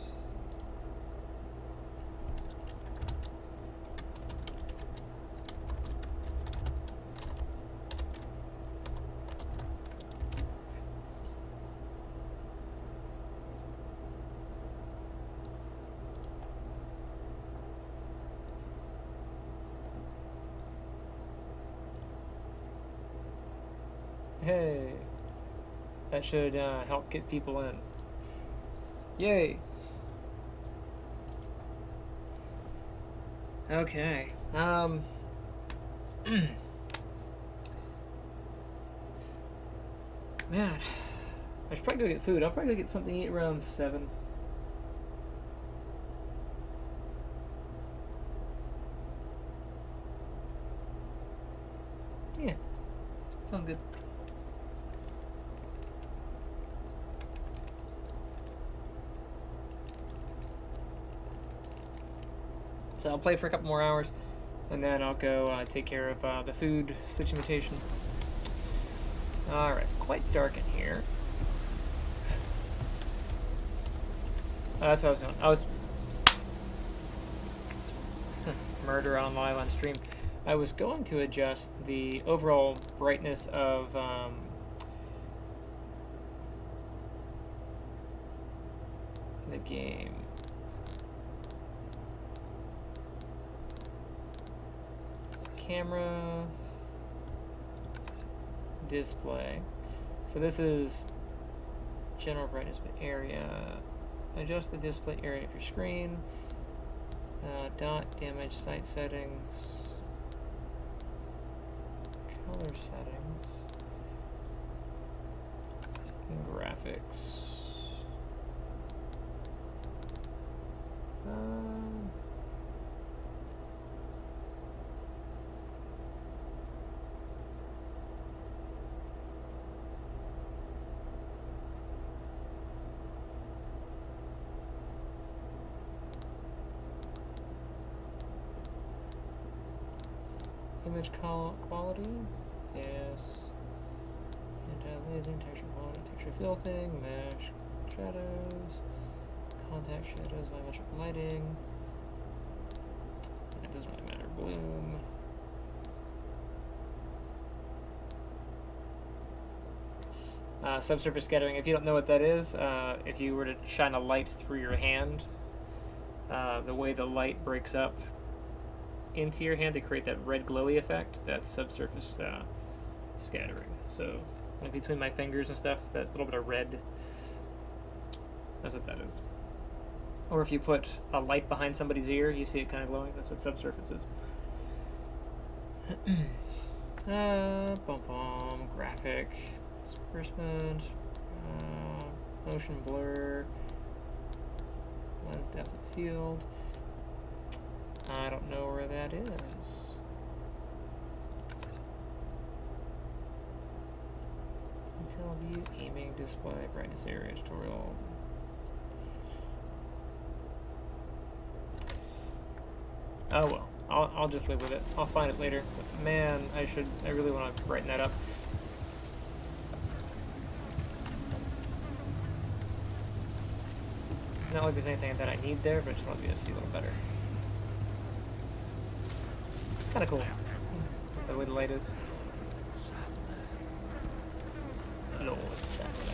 Hey. That should help get people in. Yay. Okay. Man, I should probably go get food. I'll probably go get something to eat around 7. Yeah. Sounds good. So I'll play for a couple more hours, and then I'll go take care of the food situation. Alright, quite dark in here. That's what I was doing. I was... Murder on live on stream. I was going to adjust the overall brightness of... the game. Camera, display. So this is general brightness area. Adjust the display area of your screen. Dot damage site settings. Color settings. And graphics. Image quality, yes. Anti-aliasing, texture quality, texture filtering, mesh, shadows, contact shadows, volumetric lighting. It doesn't really matter. Bloom. Subsurface scattering. If you don't know what that is, if you were to shine a light through your hand, the way the light breaks up into your hand to create that red glowy effect, that's subsurface scattering. So like between my fingers and stuff, that little bit of red, that's what that is. Or if you put a light behind somebody's ear, you see it kind of glowing, that's what subsurface is. Graphic, disbursement, motion blur, lens depth of field. I don't know where that is. Detail view, aiming, display, brightness area, tutorial. Oh well, I'll just live with it. I'll find it later. But man, I really want to brighten that up. Not like there's anything that I need there, but I just want to be able to see a little better. Kind of cool, the way the light is. Lord Sattler.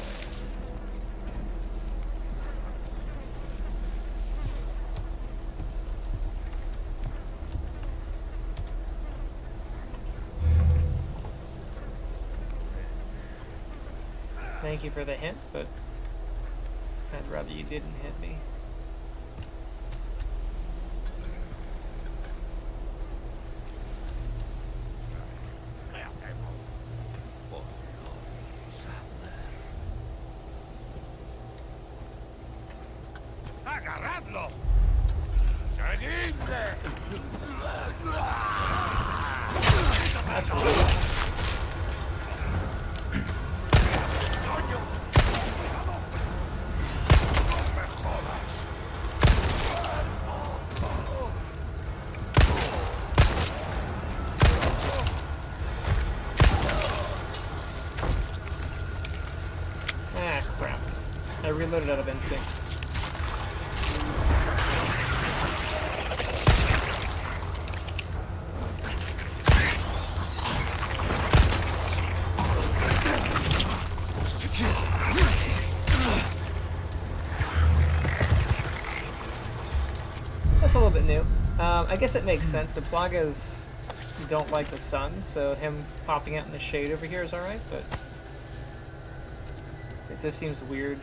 Thank you for the hint, but I'd rather you didn't hit me. ¡Agarradlo! That's rude. Ah, crap. I reloaded out of instinct. That's a little bit new. I guess it makes sense. The Plagas don't like the sun, so him popping out in the shade over here is alright, but It just seems weird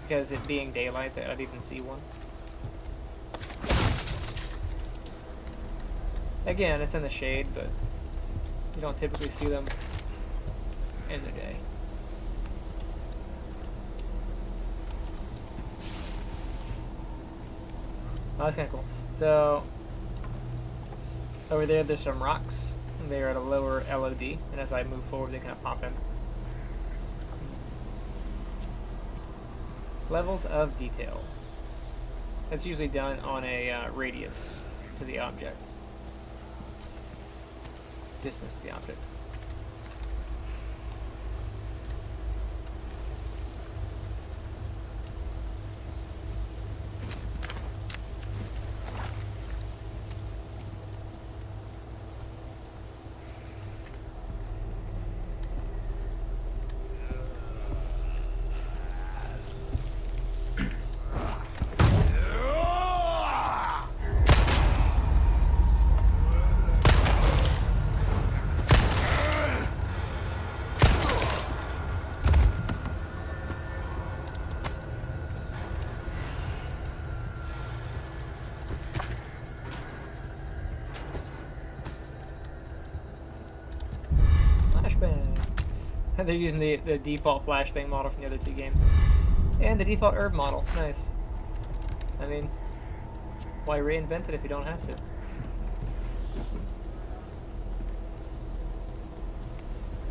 because it being daylight that I'd even see one. Again, it's in the shade, but you don't typically see them in the day. Oh, that's kind of cool. So, over there's some rocks. They're at a lower LOD, and as I move forward, they kind of pop in. Levels of detail. That's usually done on a radius to the object. Distance to the object. They're using the default flashbang model from the other two games. And the default herb model. Nice. I mean, why reinvent it if you don't have to?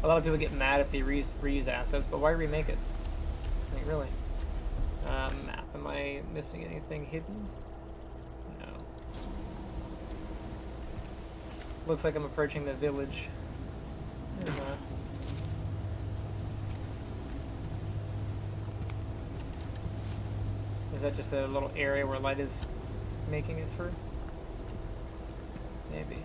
A lot of people get mad if they reuse assets, but why remake it? I mean, really. Map. Am I missing anything hidden? No. Looks like I'm approaching the village. And, is that just a little area where light is making it through? Maybe.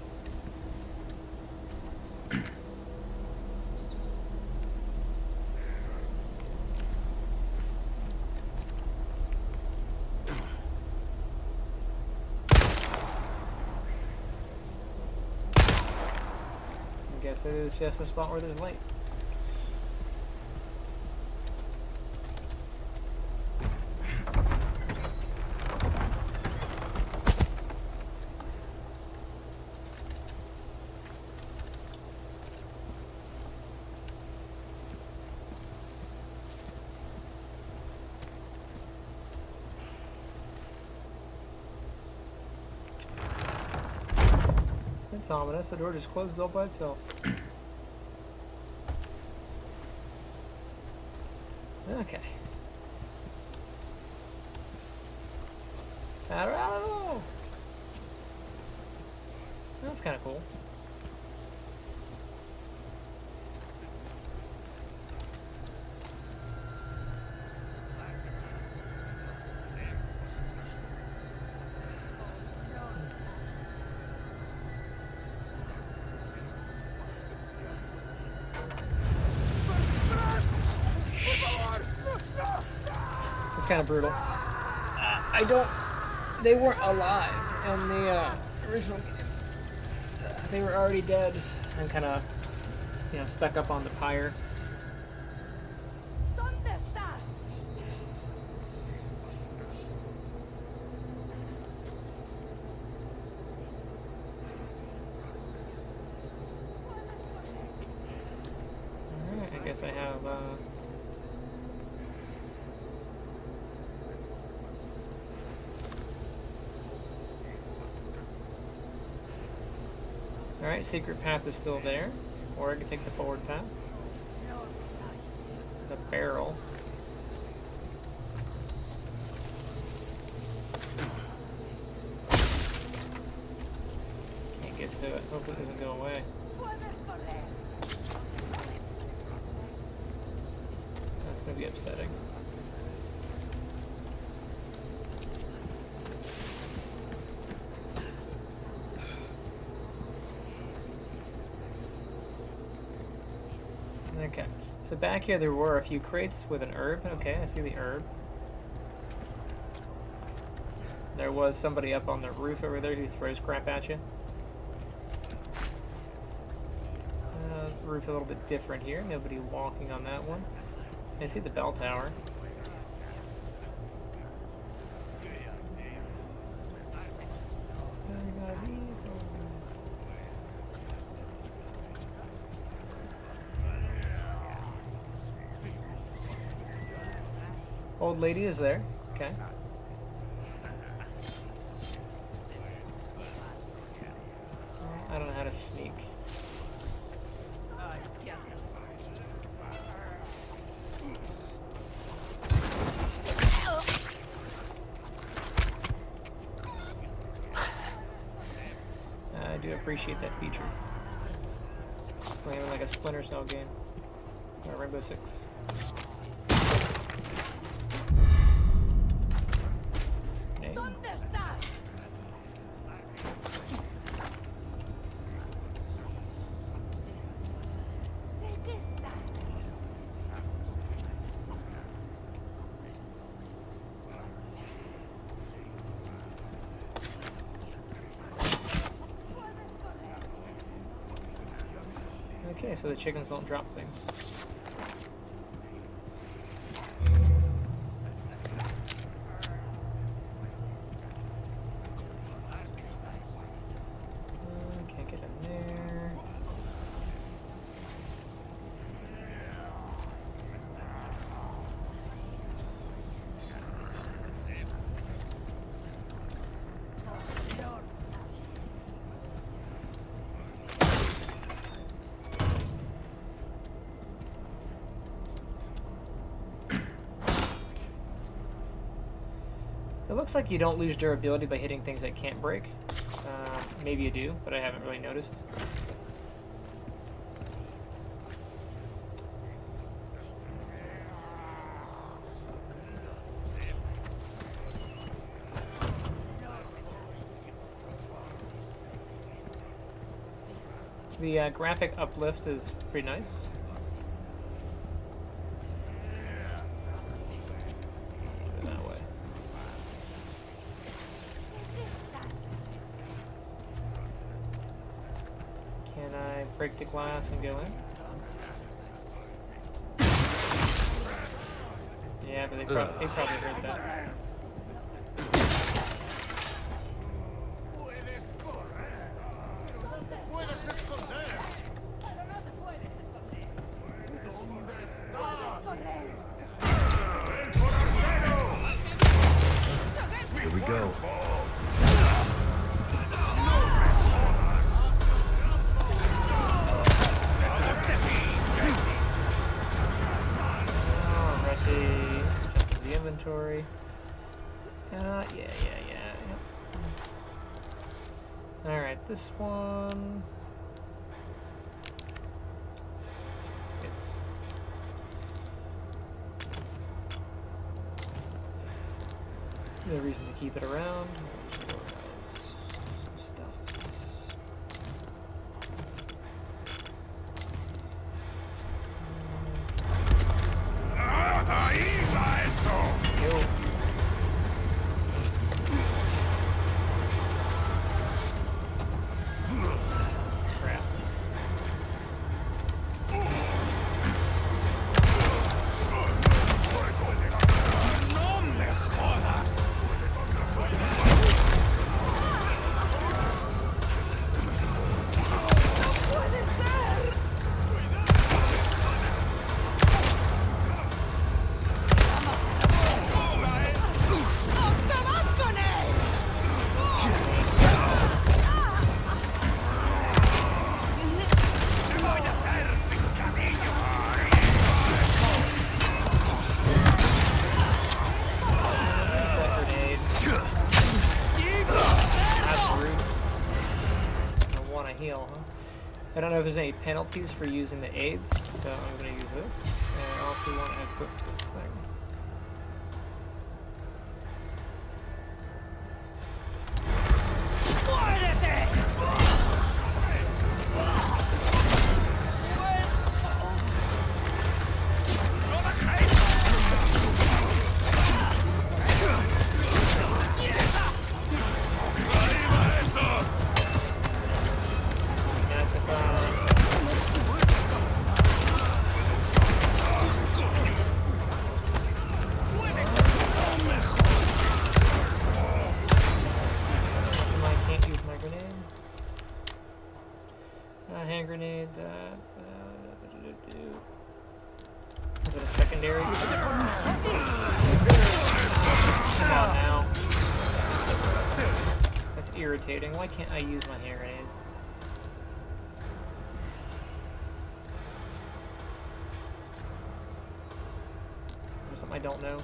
I guess it is just a spot where there's light. It's ominous. The door just closes all by itself. Okay. Colorado! That's kind of cool. It's kind of brutal. I don't... They weren't alive in the original game. They were already dead and kind of, you know, stuck up on the pyre. Alright, I guess I have... Alright, secret path is still there. Or I can take the forward path. There's a barrel. Can't get to it. Hopefully it doesn't go away. That's going to be upsetting. Okay, so back here there were a few crates with an herb. Okay, I see the herb. There was somebody up on the roof over there who throws crap at you. roof a little bit different here. Nobody walking on that one. I see the bell tower. Old lady is there. Okay. I don't know how to sneak. I do appreciate that feature. Playing like a Splinter Cell game. Or Rainbow Six. Okay, so the chickens don't drop things. Can't get in there. It looks like you don't lose durability by hitting things that can't break. Maybe you do, but I haven't really noticed. The graphic uplift is pretty nice. Break the glass and go in. Yeah, but they probably heard that. Here we go. Inventory. Yeah. Alright, this one. Yes. No reason to keep it around. Some stuffs. I don't know if there's any penalties for using the aids, so I'm going to use this. And I also want to equip this thing. Hand grenade. Is it a secondary? Come on now. That's irritating. Why can't I use my hand grenade? There's something I don't know.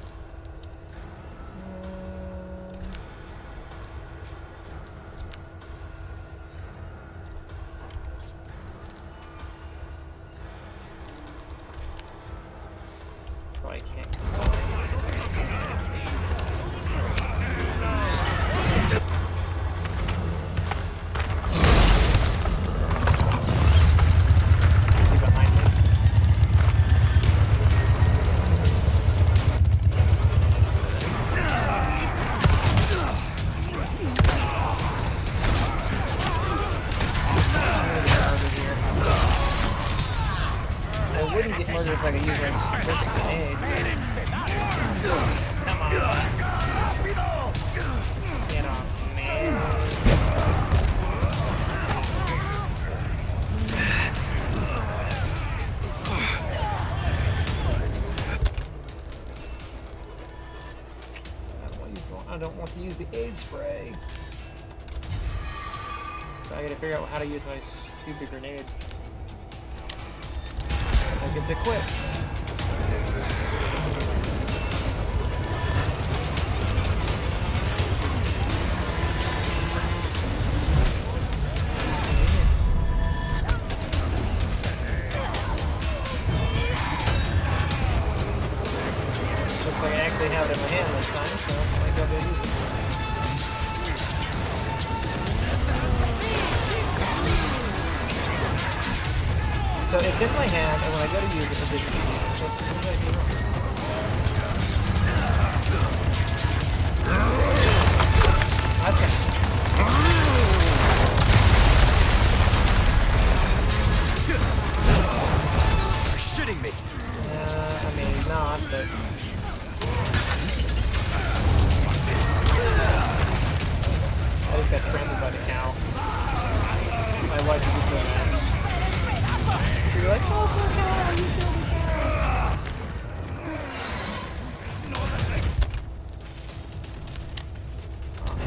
I can't combine. Is he behind me? I wouldn't get murdered if I could use my perfect grenade. Come on. Get off me. I don't want to use the aid spray. So I gotta figure out how to use my stupid grenade. Like it's equipped. Looks like I actually have it in my hand this time, so I might go ahead and use it. So it's in my hand, and when I go to use it, it's easy. So what did I do wrong? Okay. You're shitting me. I mean, not, but... I just got trampled by the cow. My wife would be so mad. She'd be like, oh, poor cow, you killed the cow.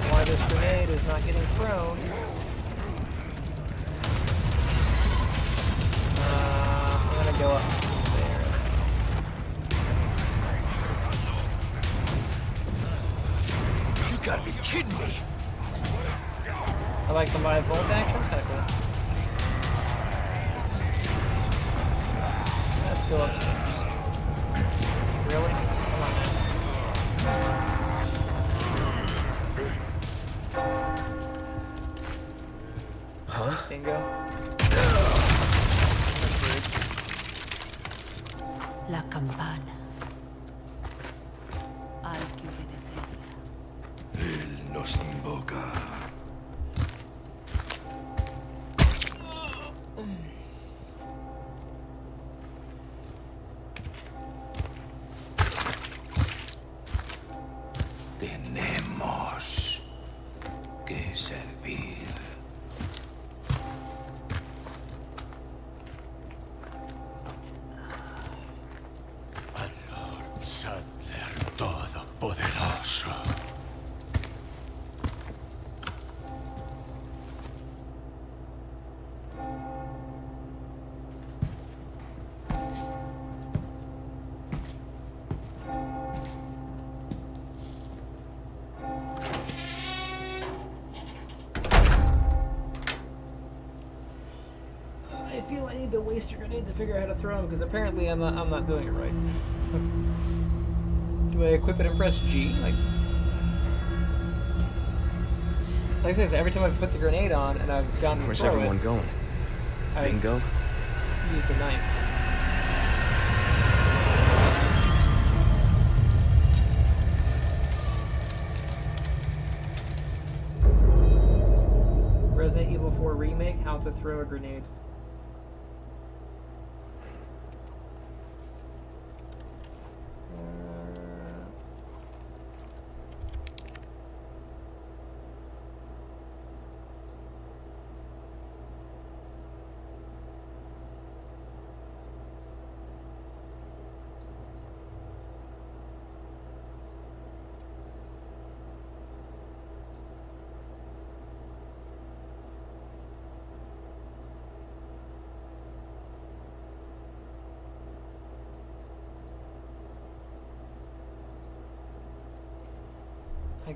Why this grenade is not getting thrown? I'm gonna go up there. You gotta be kidding me. I like the live bolt action, kind of cool. Let's go upstairs. Really? Come on now. Huh? Bingo. La campana. Al que obedecerla. Él nos invoca. Tenemos que servir. Al Lord Sadler Todopoderoso. I feel I need to waste a grenade to figure out how to throw them because apparently I'm not doing it right. Do I equip it and press G? Like I said, every time I put the grenade on and I've gone to Where's throw everyone it, going? I Bingo? use the knife. Resident Evil 4 Remake, how to throw a grenade.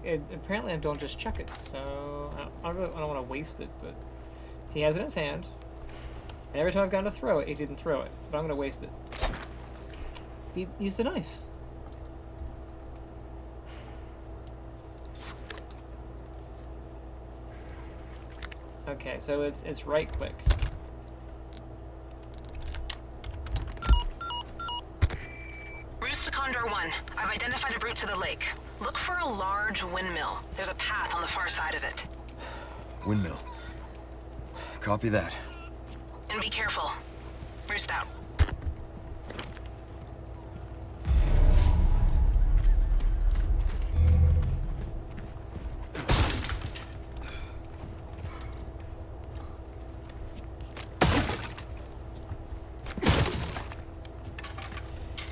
Like, apparently I don't just chuck it, so I don't want to waste it, but he has it in his hand. And every time I've gone to throw it, he didn't throw it, but I'm going to waste it. He used a knife. Okay, so it's right click. Roost to Condor 1. I've identified a route to the lake. Look for a large windmill. There's a path on the far side of it. Windmill. Copy that. And be careful. Roost out.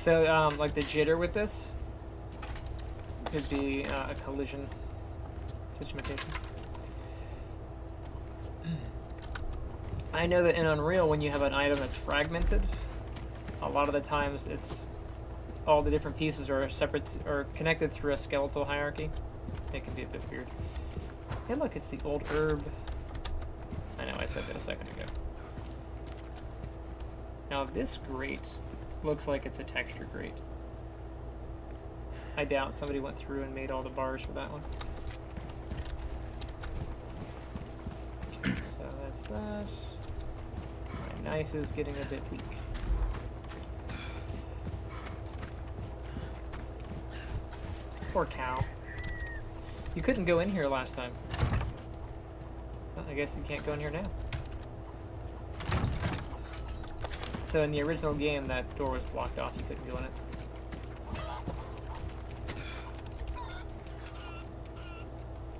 So, like the jitter with this could be a collision situation. I know that in Unreal, when you have an item that's fragmented, a lot of the times it's all the different pieces are separate or connected through a skeletal hierarchy. It can be a bit weird. Hey, look, it's the old herb. I know, I said that a second ago. Now, this grate looks like it's a texture grate. I doubt somebody went through and made all the bars for that one. Okay, so that's that. My knife is getting a bit weak. Poor cow. You couldn't go in here last time. Well, I guess you can't go in here now. So in the original game, that door was blocked off. You couldn't go in it.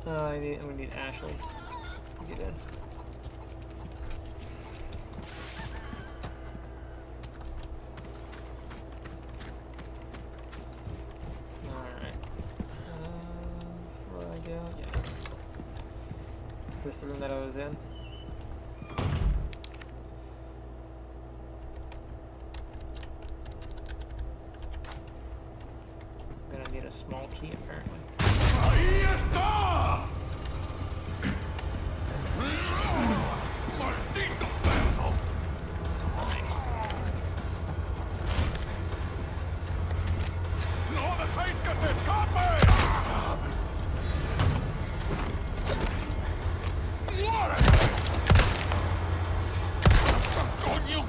I'm gonna need Ashley to get in. Alright. Where do I go? Yeah. This is the room that I was in. I'm gonna need a small key apparently. ¡Ahí está! ¡Maldito cerdo! ¡No dejéis que te escape! ¡Muere! ¡Coño!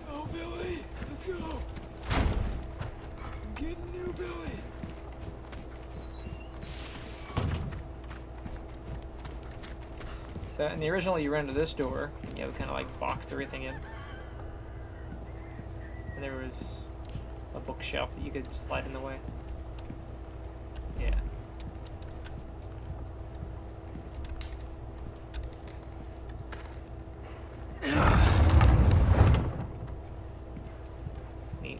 Oh, Billy, let's go. I'm getting you, Billy. So in the original, you run to this door, and you have kind of like boxed everything in. And there was a bookshelf that you could slide in the way. Yeah. Neat.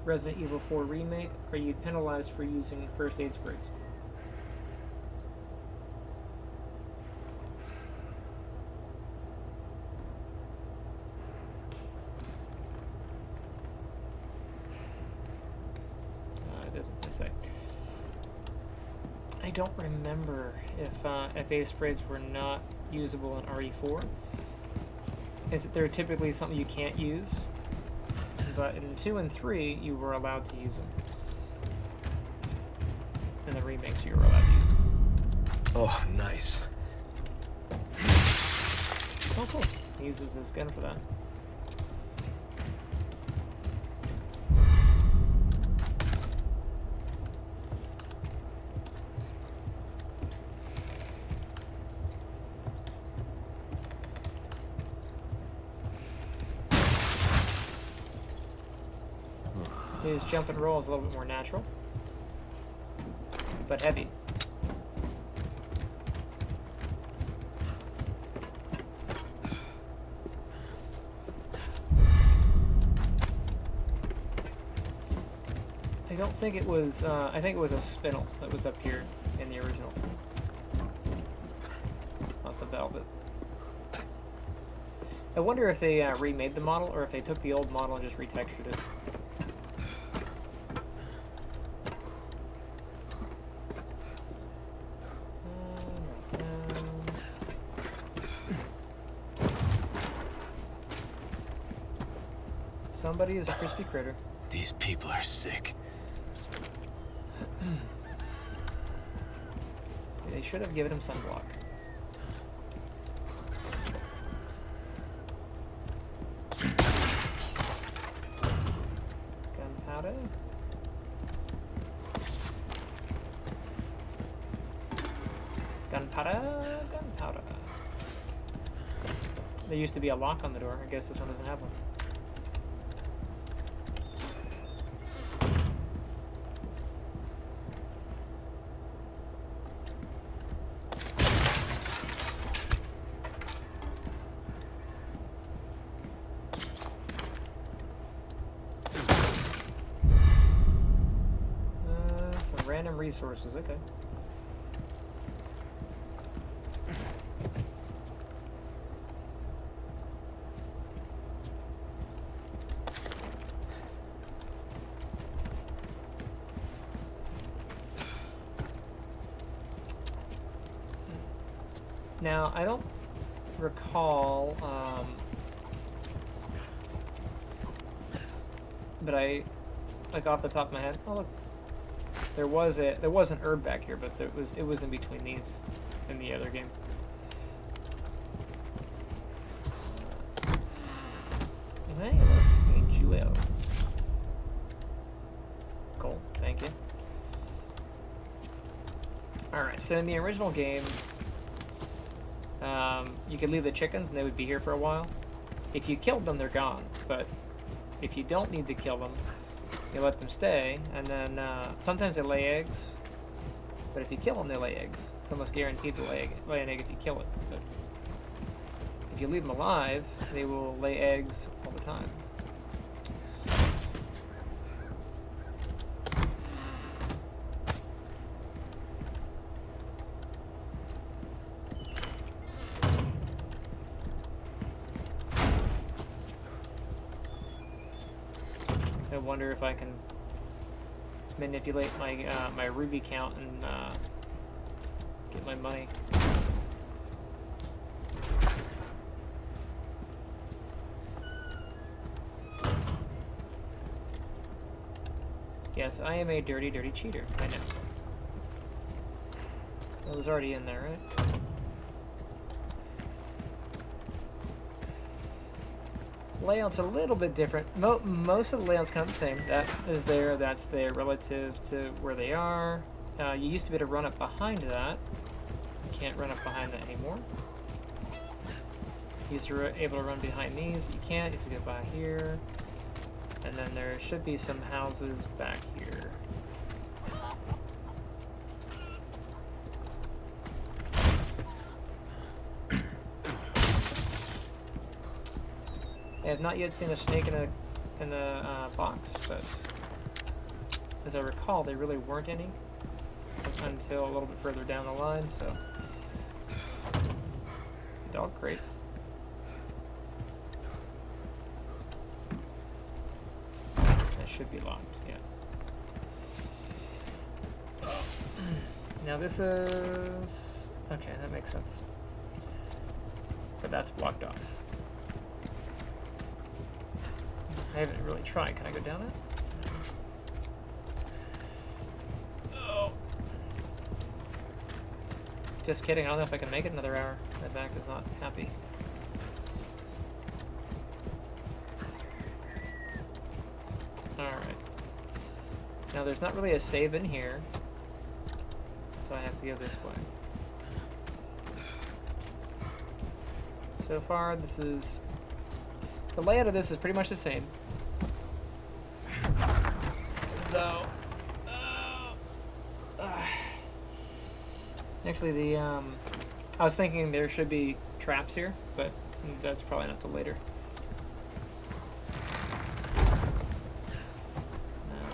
Resident Evil 4 Remake, are you penalized for using first aid sprays? It doesn't really say. I don't remember if FA sprays were not usable in RE4. They're typically something you can't use. But in 2 and 3, you were allowed to use them. In the remakes, you were allowed to use them. Oh, nice. Oh, cool. He uses his gun for that. His jump and roll is a little bit more natural, but heavy. I don't think it was, I think it was a spinel that was up here in the original. Not the velvet. I wonder if they remade the model, or if they took the old model and just retextured it. Somebody is a crispy critter. These people are sick. They should have given him sunblock. Gunpowder. Gunpowder. Gunpowder. There used to be a lock on the door. I guess this one doesn't have one. Random resources, okay. Now, I don't recall, but I, like off the top of my head, oh look. There was an herb back here, but it was in between these in the other game. Hey, look, ain't you out? Cool, thank you. All right, so in the original game, you could leave the chickens and they would be here for a while. If you killed them, they're gone. But if you don't need to kill them, you let them stay, and then sometimes they lay eggs, but if you kill them, they lay eggs. It's almost guaranteed to lay an egg if you kill it. But if you leave them alive, they will lay eggs all the time. I wonder if I can manipulate my my ruby count and get my money. Yes, I am a dirty, dirty cheater. I know. It was already in there, right? Layout's a little bit different. Most of the layout's kind of the same. That is there, that's there relative to where they are. You used to be able to run up behind that. You can't run up behind that anymore. You used to be able to run behind these, but you can't. You have to go by here. And then there should be some houses back here. I have not yet seen a snake in a box, but as I recall, there really weren't any until a little bit further down the line. So, dog crate. That should be locked. Yeah. Now this is okay. That makes sense. But that's blocked off. I haven't really tried. Can I go down it? Oh. Just kidding. I don't know if I can make it another hour. My back is not happy. Alright. Now there's not really a save in here. So I have to go this way. So far, this is... The layout of this is pretty much the same. though. Actually, I was thinking there should be traps here, but that's probably not till later.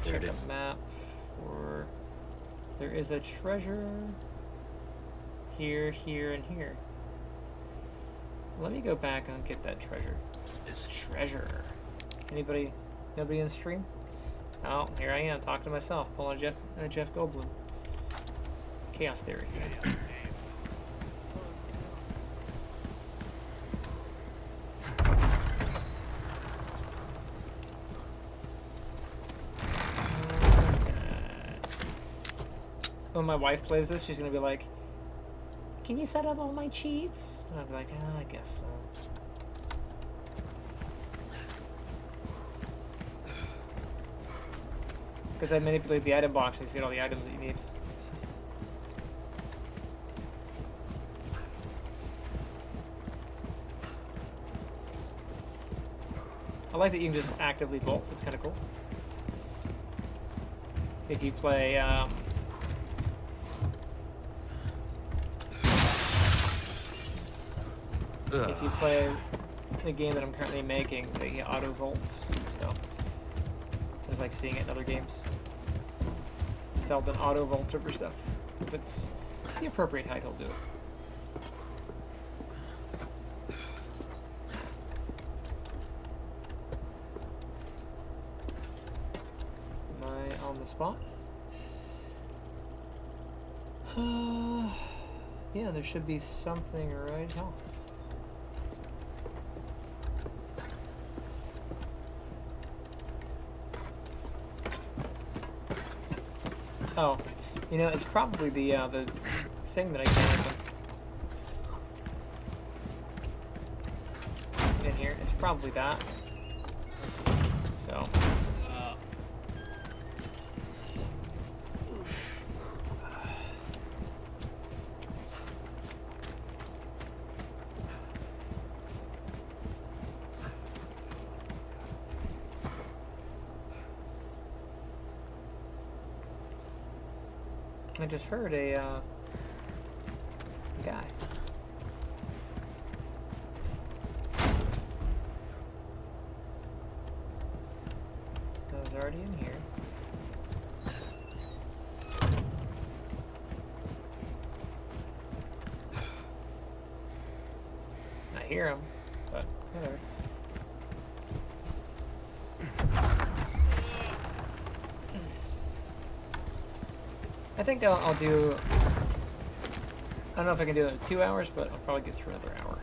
There Check it is. the map. Or there is a treasure here, here, and here. Let me go back and get that treasure. This Treasure. Anybody? Nobody in stream? Oh, here I am talking to myself, pulling a Jeff Goldblum. Chaos Theory. When my wife plays this, she's gonna be like, "Can you set up all my cheats?" And I'll be like, "Oh, I guess so." Because I manipulate the item boxes to get all the items that you need. I like that you can just actively bolt. It's kind of cool. If you play, if you play the game that I'm currently making, they auto volts. So it's like seeing it in other games. Seldom auto volt over stuff. If it's the appropriate height, he'll do it. Am I on the spot? Yeah, there should be something right here. Oh, you know, it's probably the thing that I can't open. In here, it's probably that. So, oof. I just heard a guy. I was already in here. I hear him, but whatever. I think I'll do, I don't know if I can do it in 2 hours, but I'll probably get through another hour.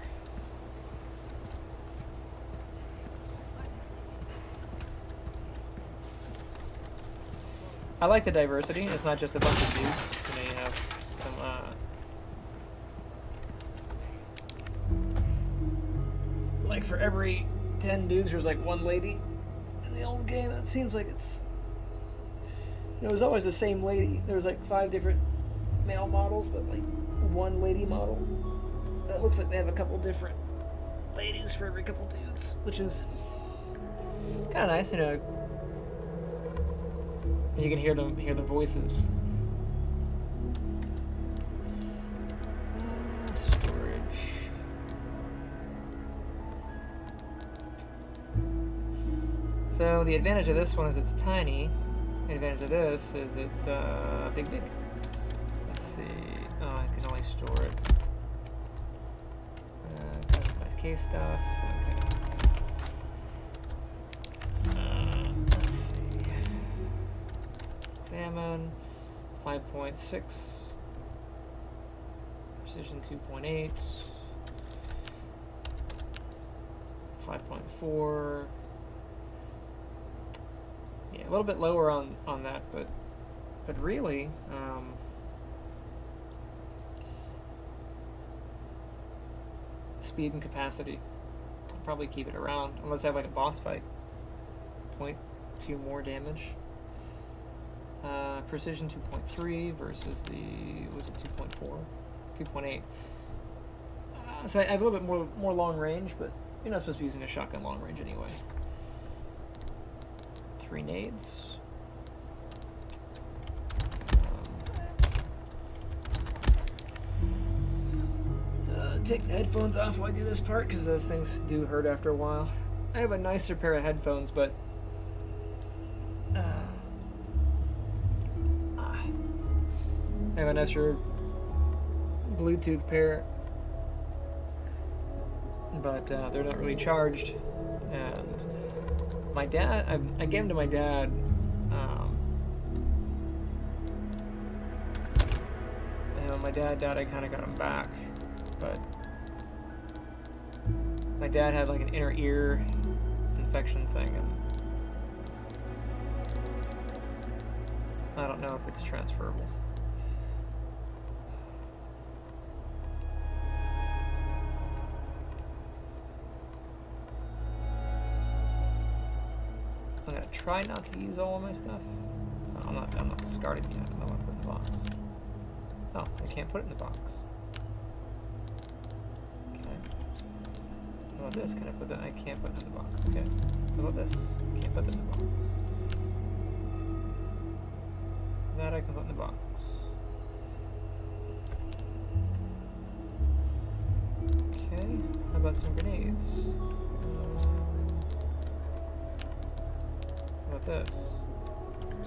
I like the diversity. It's not just a bunch of dudes. You know, you have some, like for every 10 dudes, there's like one lady. In the old game, it seems like it's, it was always the same lady. There was like 5 different male models, but like one lady model. It looks like they have a couple different ladies for every couple dudes, which is kind of nice, you know. You can hear them, hear the voices. Storage. So the advantage of this one is it's tiny. The advantage of this is it big. Let's see. Oh, I can only store it. Customize case stuff. Okay. Let's see. Examine. 5.6. Precision 2.8. 5.4. Yeah, a little bit lower on that, but really, speed and capacity, I'll probably keep it around, unless I have like a boss fight. 0.2 more damage. Precision 2.3 versus the, was it 2.4? 2.8. So I have a little bit more long range, but you're not supposed to be using a shotgun long range anyway. 3 nades. take the headphones off while I do this part because those things do hurt after a while. I have a nicer pair of headphones, but I have a nicer Bluetooth pair, but they're not really charged. And my dad, I gave them to my dad. And when my dad died, I kind of got them back, but my dad had like an inner ear infection thing, and I don't know if it's transferable. I'm gonna try not to use all of my stuff. I'm not discarding yet. I want to put it in the box. Oh, I can't put it in the box. How about this? Can I put that? I can't put it in the box. Okay. How about this? Can't put that in the box. That I can put in the box. Okay. How about some grenades? How about this?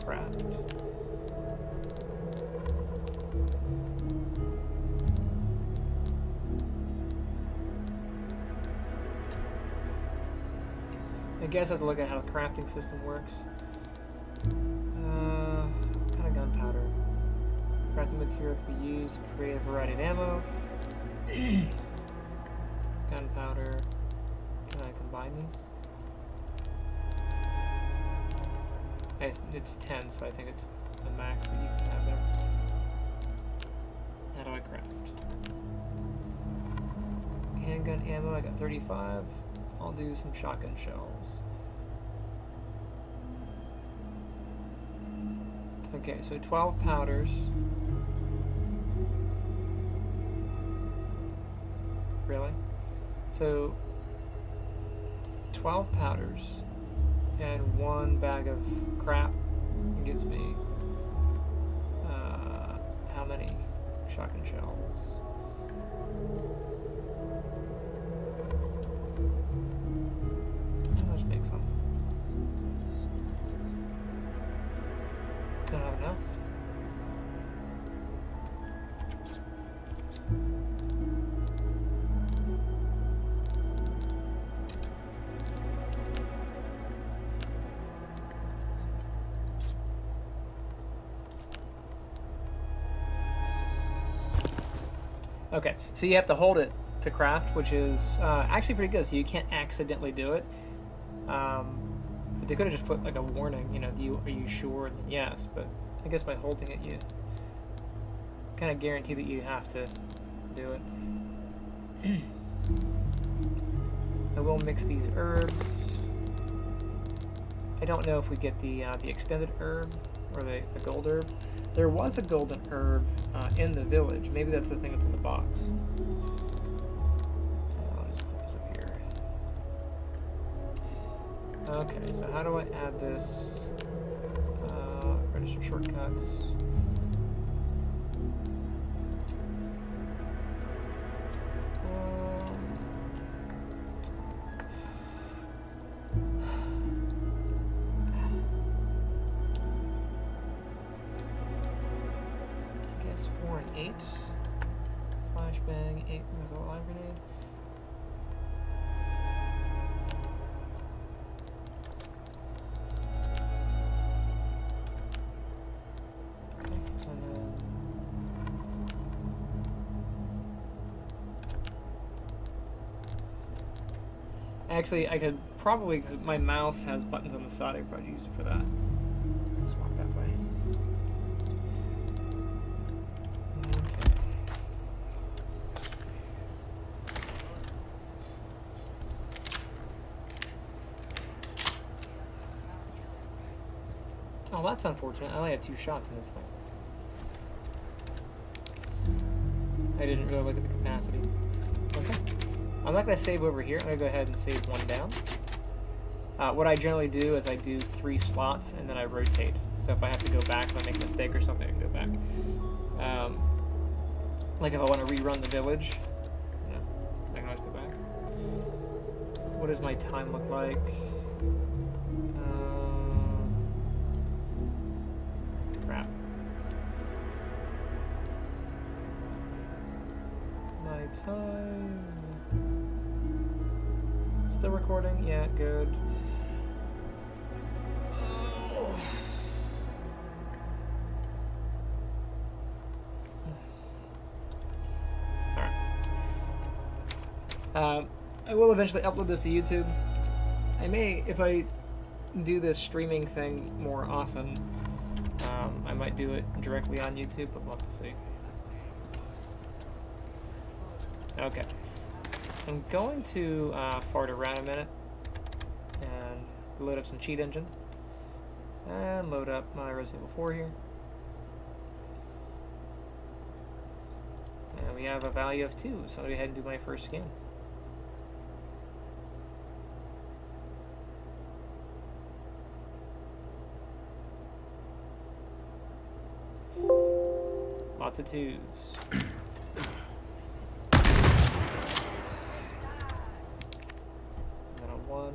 Craft. I guess I have to look at how the crafting system works. Kind of gunpowder. Crafting material can be used to create a variety of ammo. Gunpowder. Can I combine these? It's 10, so I think it's the max that you can have there. How do I craft? Handgun ammo, I got 35. I'll do some shotgun shells. Okay, so 12 powders. Really? So 12 powders and 1 bag of crap gives me how many shotgun shells? I'll just make some. Don't have enough. Okay, so you have to hold it to craft, which is actually pretty good, so you can't accidentally do it. But they could have just put like a warning, you know, are you sure? And then yes, but I guess by holding it, you kind of guarantee that you have to do it. I will mix these herbs. I don't know if we get the extended herb or the gold herb. There was a golden herb in the village. Maybe that's the thing that's in the box. I'll just put this up here. Okay, so how do I add this? Register shortcuts. I guess 4 and 8. Flashbang, 8 with a live grenade. Actually, I could probably, because my mouse has buttons on the side, I could probably use it for that. Swap that way. Okay. Oh, that's unfortunate. I only had 2 shots in this thing. I didn't really look at the capacity. Okay. I'm not going to save over here. I'm going to go ahead and save 1 down. What I generally do is I do 3 slots and then I rotate. So if I have to go back, if I make a mistake or something, I can go back. Like if I want to rerun the village, you know, What does my time look like? Crap. My time. Still recording? Yeah, good. Oh. Alright. I will eventually upload this to YouTube. I may, if I do this streaming thing more often, I might do it directly on YouTube, but we'll have to see. Okay. I'm going to fart around a minute and load up some cheat engine and load up my Resident Evil 4 here. And we have a value of 2, so I'll go ahead and do my first scan. Lots of 2s. And then a 1.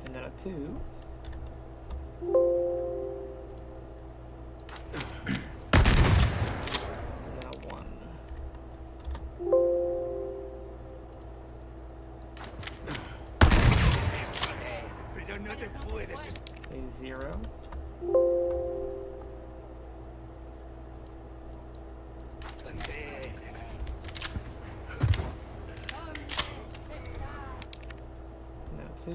And then a 2. And then a 1. A 0. Now 2.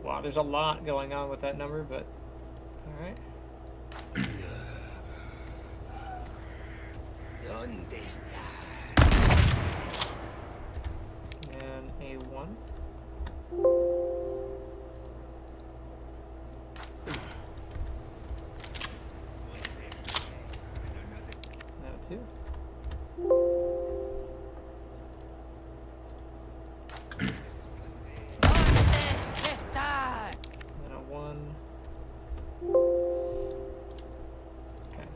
Wow, there's a lot going on with that number, but alright. And a 1. Now 2. And a 1. Okay.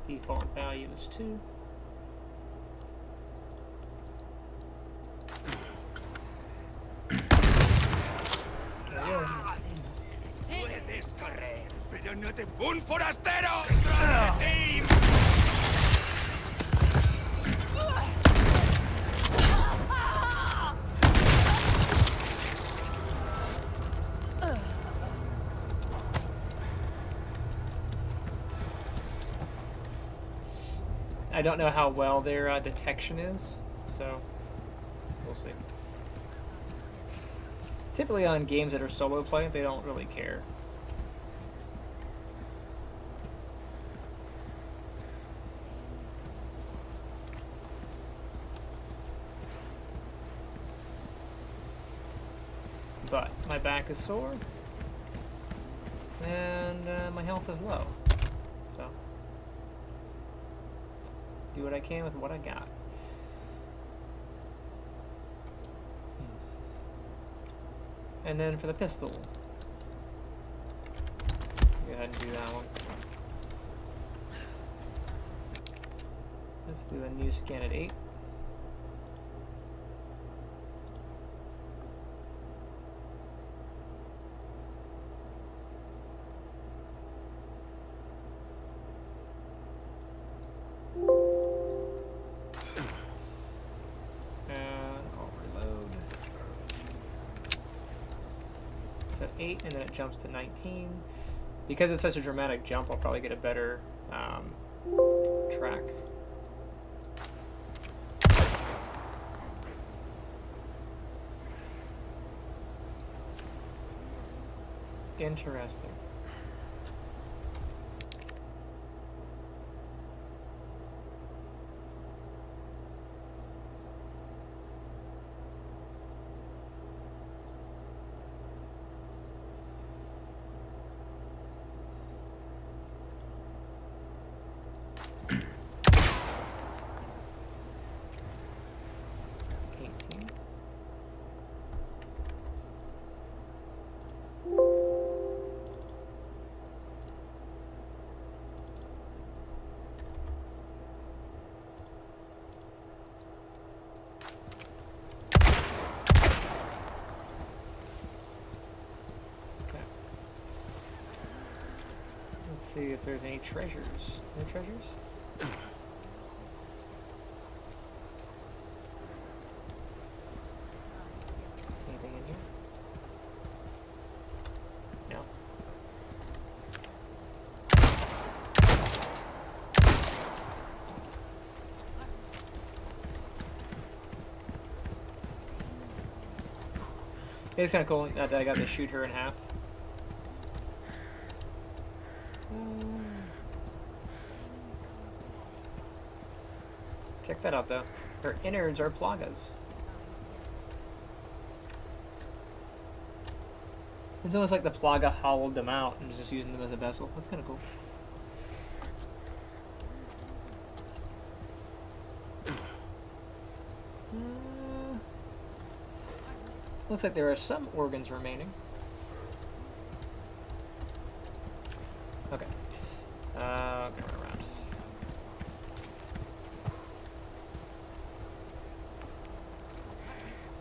Default value is 2. Puedes correr, pero no te... ¡Un forastero! I don't know how well their detection is, so we'll see. Typically on games that are solo play, they don't really care. But my back is sore, and my health is low, so do what I can with what I got. And then for the pistol, go ahead and do that one. Let's do a new scan at 8. At 8, and then it jumps to 19. Because it's such a dramatic jump, I'll probably get a better track. Interesting. see if there's any treasures. Any treasures? Anything in here? No. It's kind of cool that I got to shoot her in half. Check that out, though. Her innards are plagas. It's almost like the plaga hollowed them out and is just using them as a vessel. That's kind of cool. Looks like there are some organs remaining. Okay. Gonna run around.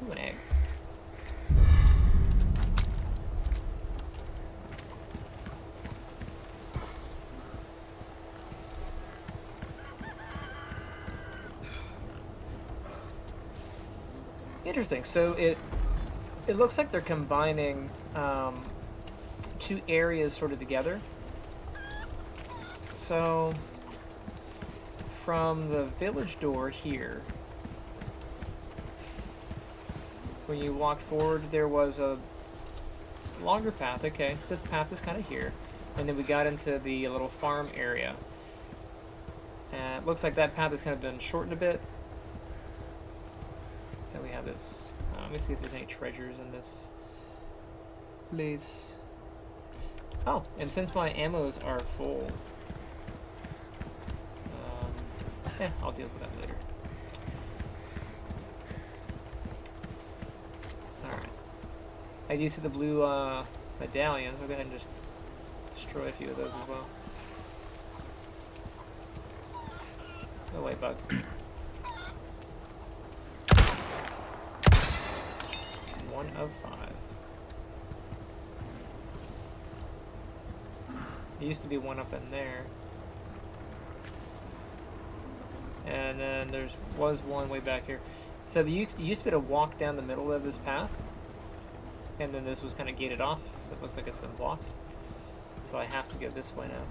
Ooh, an egg. Interesting. So it looks like they're combining two areas sort of together. So from the village door here, when you walked forward, there was a longer path. Okay, so this path is kind of here. And then we got into the little farm area. And it looks like that path has kind of been shortened a bit. And we have this. Let me see if there's any treasures in this place. Oh, and since my ammos are full, I'll deal with that later. Alright. I do see the blue medallions. I'll go ahead and just destroy a few of those as well. No way, bug. One of 5. There used to be one up in there. And then there was one way back here. So you used to be able to walk down the middle of this path. And then this was kind of gated off. It looks like it's been blocked. So I have to go this way now.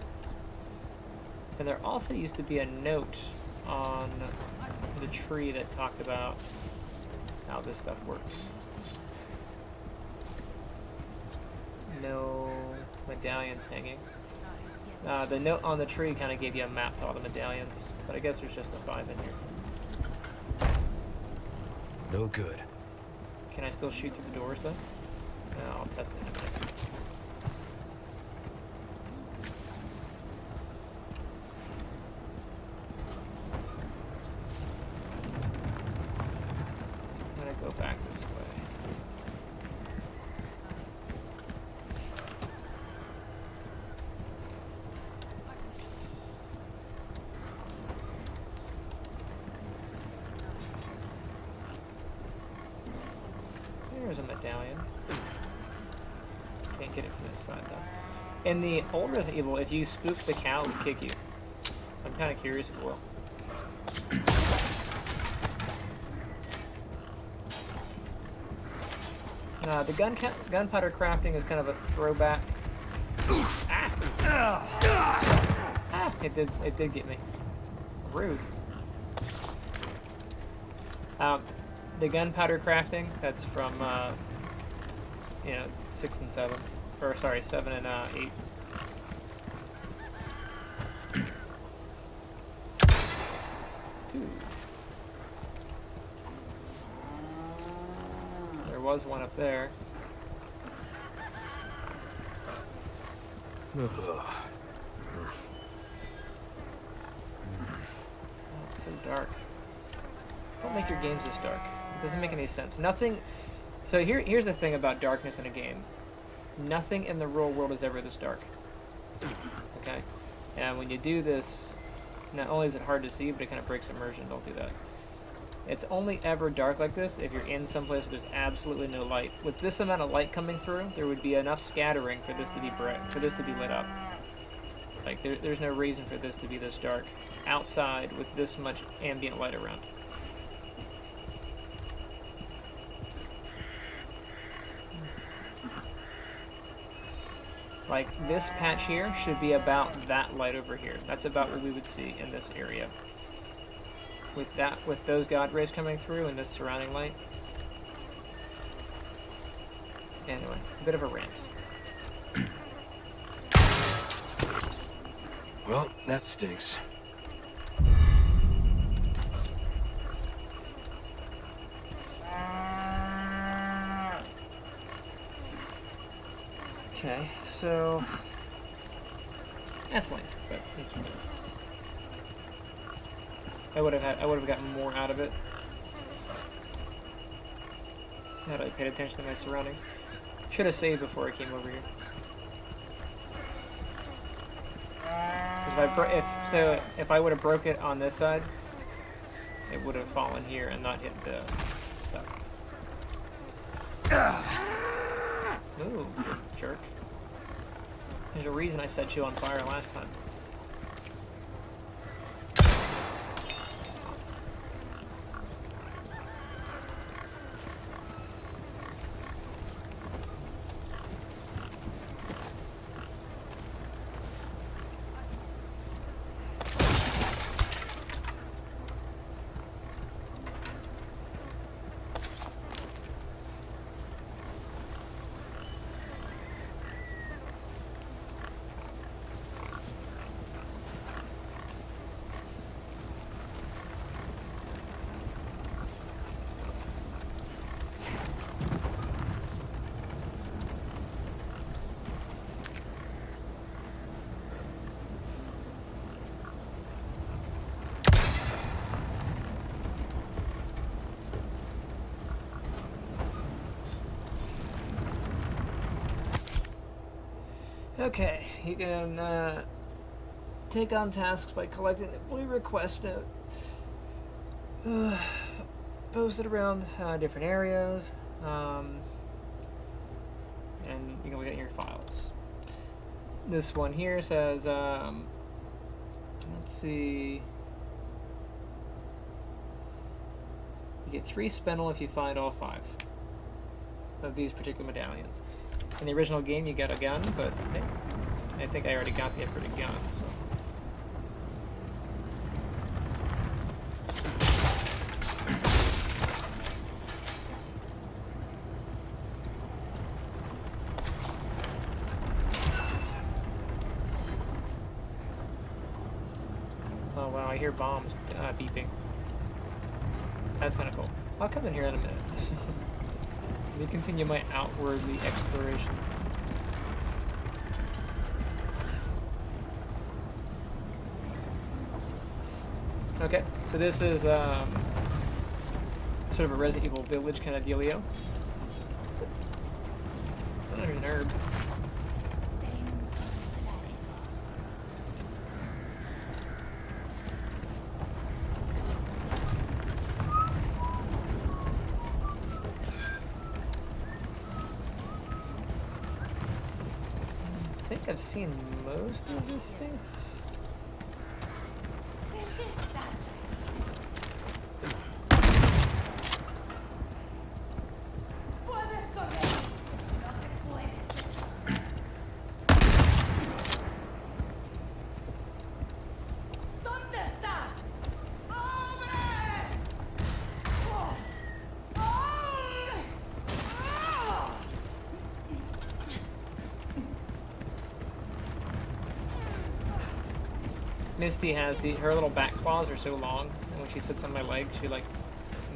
And there also used to be a note on the tree that talked about how this stuff works. No medallions hanging. The note on the tree kind of gave you a map to all the medallions, but I guess there's just a 5 in here. No good. Can I still shoot through the doors though? No, I'll test it in a minute. I'm gonna go back this way. There's a medallion. Can't get it from this side though. In the old Resident Evil, if you spook the cow, it would kick you. I'm kind of curious if it will. The gunpowder crafting is kind of a throwback. It did get me. Rude. The gunpowder crafting, that's from, 6 and 7. Or, sorry, 7 and 8. There was one up there. Oh, it's so dark. Don't make your games this dark. It doesn't make any sense. Nothing. So here's the thing about darkness in a game. Nothing in the real world is ever this dark. Okay? And when you do this, not only is it hard to see, but it kind of breaks immersion. Don't do that. It's only ever dark like this if you're in some place where there's absolutely no light. With this amount of light coming through, there would be enough scattering for this to be bright, for this to be lit up. Like, there's no reason for this to be this dark outside with this much ambient light around. Like, this patch here should be about that light over here. That's about what we would see in this area. With those God rays coming through and this surrounding light. Anyway, a bit of a rant. Well, that stinks. Okay, so that's lame, but it's fine. I would have gotten more out of it had I paid attention to my surroundings. Should have saved before I came over here. If I would have broke it on this side, it would have fallen here and not hit the stuff. Ooh, jerk. There's a reason I set you on fire last time. Okay, you can take on tasks by collecting the blue request note. Posted around different areas, and you can look at your files. This one here says, let's see, you get 3 spinel if you find all 5 of these particular medallions. In the original game, you got a gun, but hey, I think I already got the upgraded gun, so. Oh wow, I hear bombs beeping. That's kind of cool. I'll come in here in a minute. Let me continue my outwardly exploration. Okay, so this is sort of a Resident Evil Village kind of dealio. Oh, there's an herb. I think I've seen most of this space. Misty has her little back claws are so long, and when she sits on my leg, she like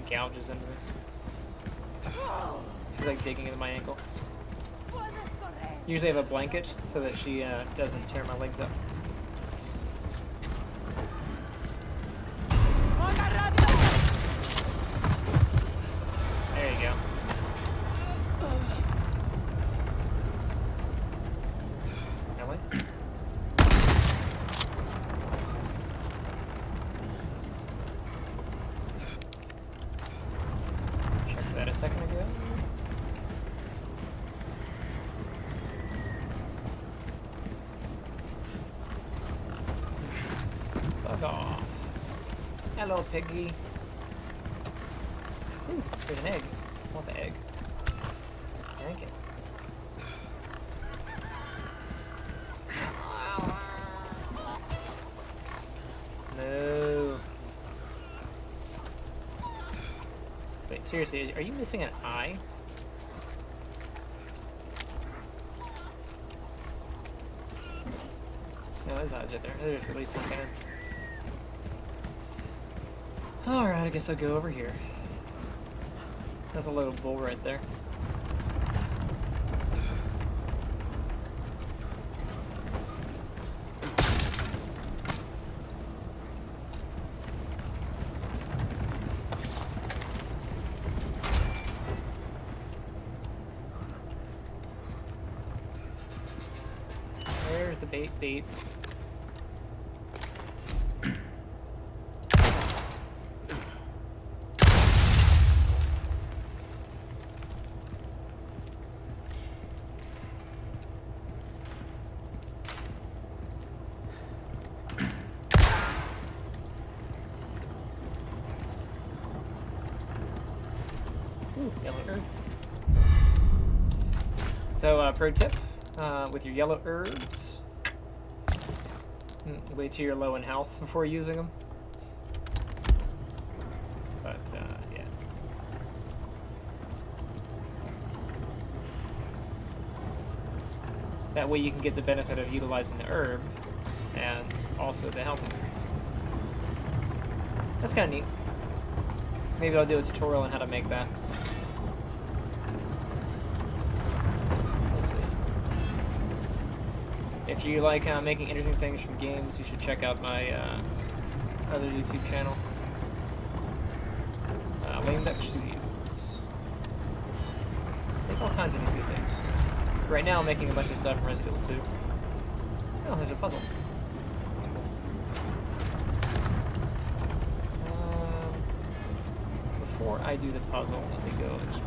gouges into me. She's like digging into my ankle. Usually I have a blanket so that she doesn't tear my legs up. There you go. Really? Checked that a second ago. little piggy. Ooh, there's an egg. I want the egg. Thank you. No. Wait, seriously, are you missing an eye? No, his eyes right there. There's at least some kind of... Alright, I guess I'll go over here. That's a little bull right there. There's the bait. Ooh, yellow herb. So, pro tip, with your yellow herbs, wait till you're low in health before using them. But, yeah. That way you can get the benefit of utilizing the herb and also the health increase. That's kind of neat. Maybe I'll do a tutorial on how to make that. We'll see. If you like making interesting things from games, you should check out my other YouTube channel, LameDuckStudios. Make all kinds of new things. Right now I'm making a bunch of stuff from Resident Evil 2. Oh, there's a puzzle. That's cool. Before I do the puzzle, let me go explore.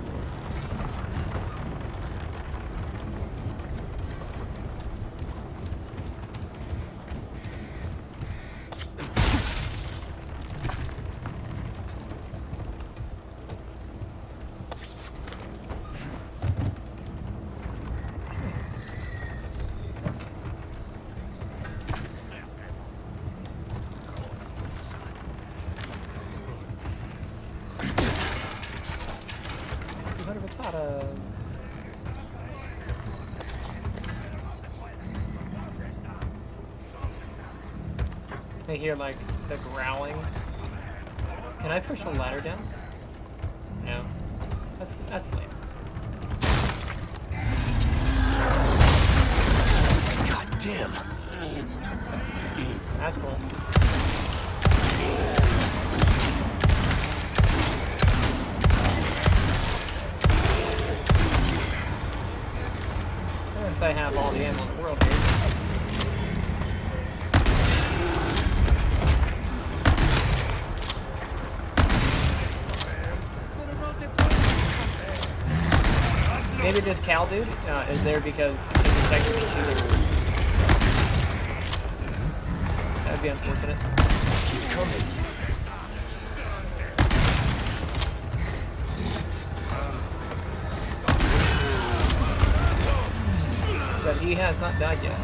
I hear like the growling. Can I push the ladder down? No. That's lame. God damn. That's cool. Since I have all the ammo in the world here. Maybe this Cal dude is there because he's protecting the shooter. That would be unfortunate. Keep coming. But he has not died yet.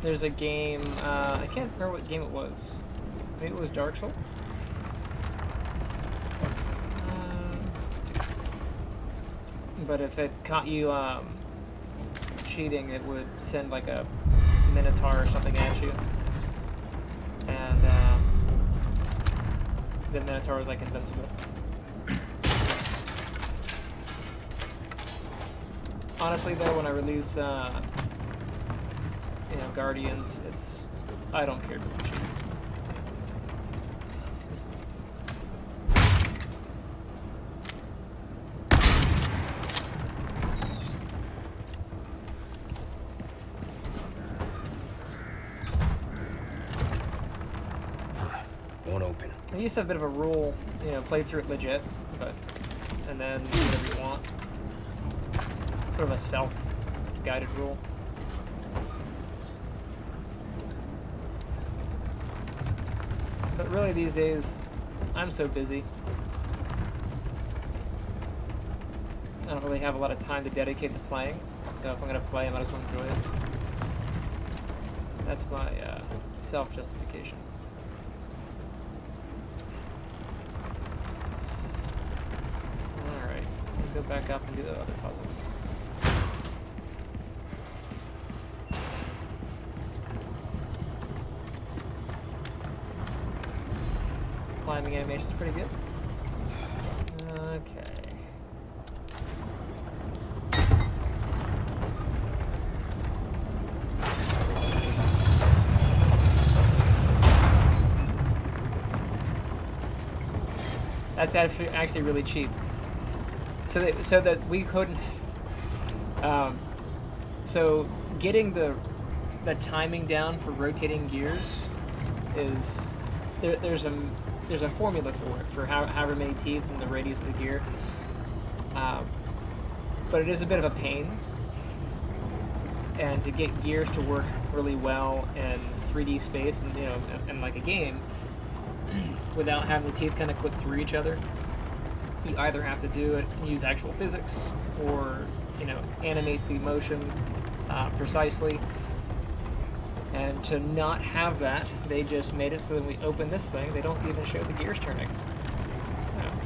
There's a game, I can't remember what game it was. Maybe it was Dark Souls? But if it caught you cheating, it would send like a Minotaur or something at you. And the Minotaur was like invincible. Honestly though, when I release Guardians, I don't care about the cheap. Won't open. I used to have a bit of a rule, you know, play through it legit, and then do whatever you want. Sort of a self-guided rule. But really these days, I'm so busy. I don't really have a lot of time to dedicate to playing, so if I'm going to play, I might as well enjoy it. That's my self-justification. Alright, go back up and do the other puzzle. Climbing animation is pretty good. Okay. That's actually really cheap. So that we couldn't. So getting the timing down for rotating gears is there's a formula for it, for however many teeth and the radius of the gear. But it is a bit of a pain, and to get gears to work really well in 3D space and and like a game, without having the teeth kind of clip through each other, you either have to do it, use actual physics, or animate the motion precisely. And to not have that, they just made it so that when we open this thing, they don't even show the gears turning.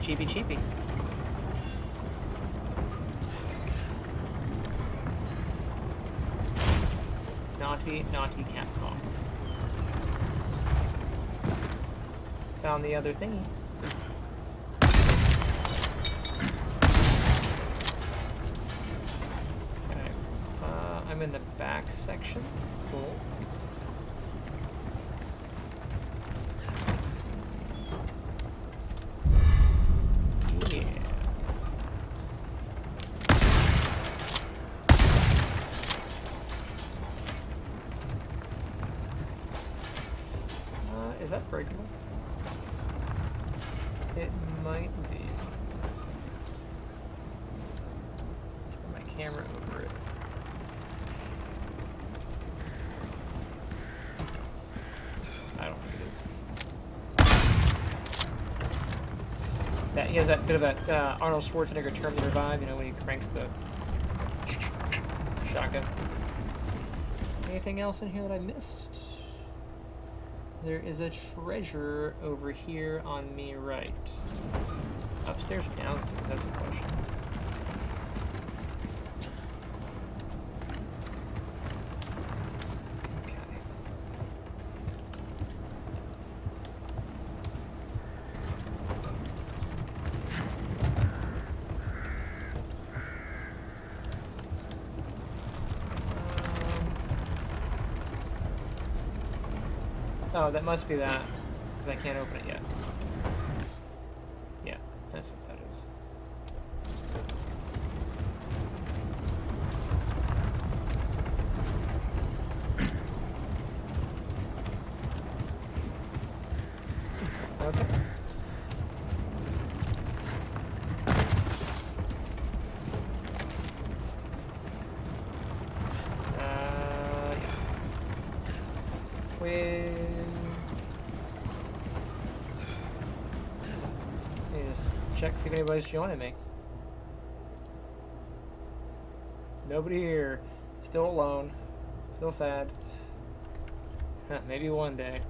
Cheapy cheapy. Naughty, naughty Capcom. Found the other thingy. Okay. I'm in the back section. Cool. Yeah. Is that breakable? It might be. Turn my camera over it. I don't think it is. That he has that bit of that Arnold Schwarzenegger Terminator vibe, when he cranks the shotgun. Anything else in here that I missed? There is a treasure over here on me right. Upstairs or downstairs? That's a question. Okay. Oh, that must be that, because I can't open it yet. Yeah, that's what that is. Okay. Check, see if anybody's joining me. Nobody here. Still alone. Still sad. Maybe one day.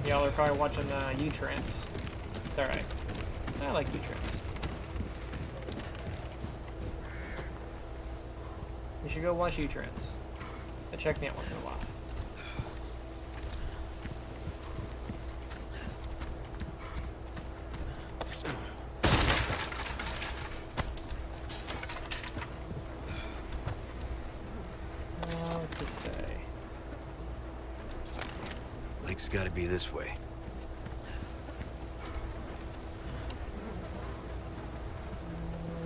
Y'all are probably watching U-Trans. It's alright. I like U-Trans. You should go watch U-Trans. Check me out once in a while. What's this say? Lake's gotta be this way.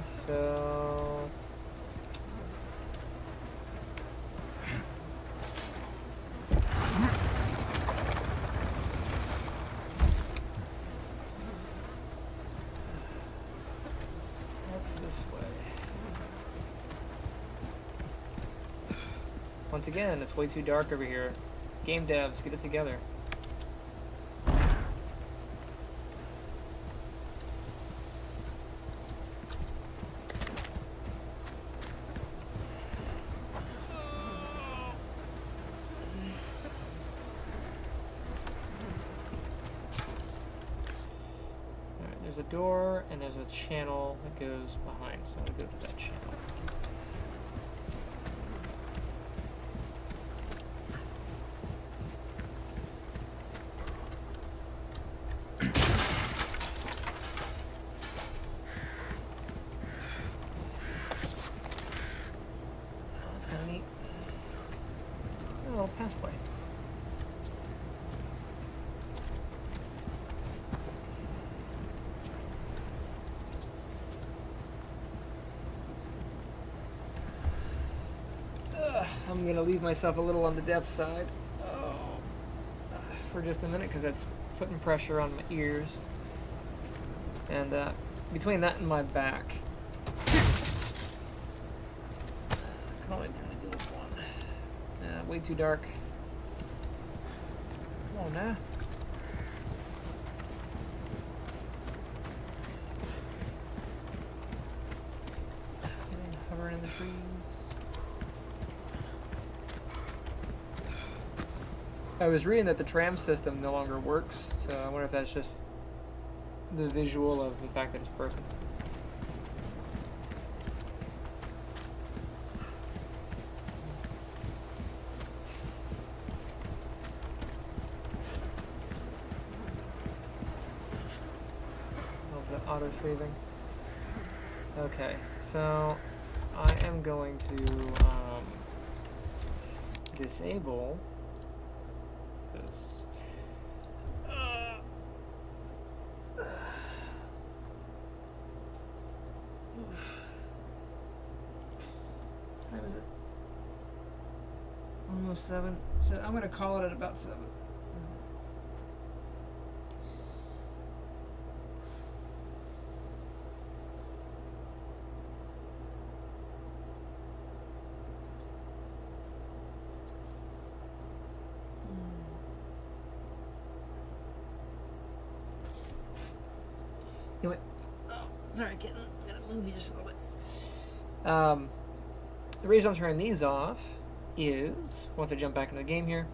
So... what's this way? Once again, it's way too dark over here. Game devs, get it together. Alright, there's a door and there's a channel that goes behind, so I'll go to that channel. Pathway. I'm gonna leave myself a little on the depth side for just a minute because that's putting pressure on my ears, and between that and my back, I can only do this one. Way too dark. Come on now. Hovering in the trees. I was reading that the tram system no longer works, so I wonder if that's just the visual of the fact that it's broken. Auto-saving. Okay, so I am going to disable this. What is it? Almost 7. So I'm going to call it at about 7. Anyway, sorry, kitten. I'm gonna move you just a little bit. The reason I'm turning these off is, once I jump back into the game here,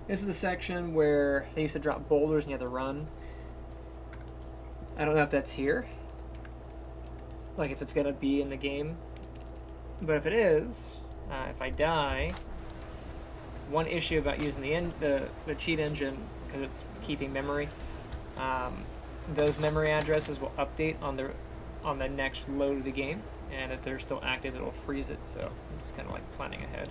this is the section where they used to drop boulders and you had to run. I don't know if that's here, like if it's gonna be in the game, but if it is, if I die, one issue about using the cheat engine, because it's keeping memory, those memory addresses will update on the next load of the game, and if they're still active, it'll freeze it. So I'm just kind of like planning ahead.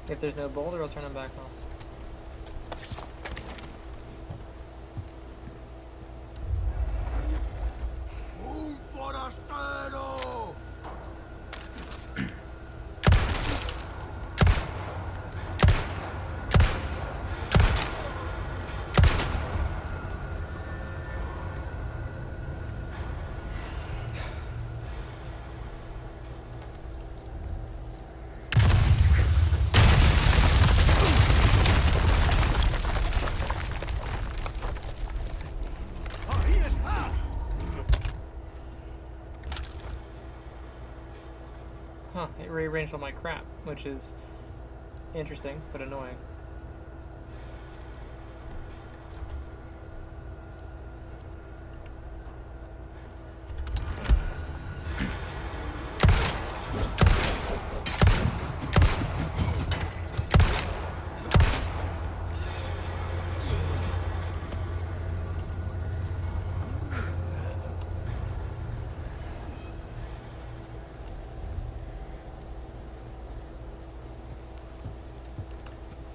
If there's no boulder, I'll turn them back on. Huh, it rearranged all my crap, which is interesting, but annoying.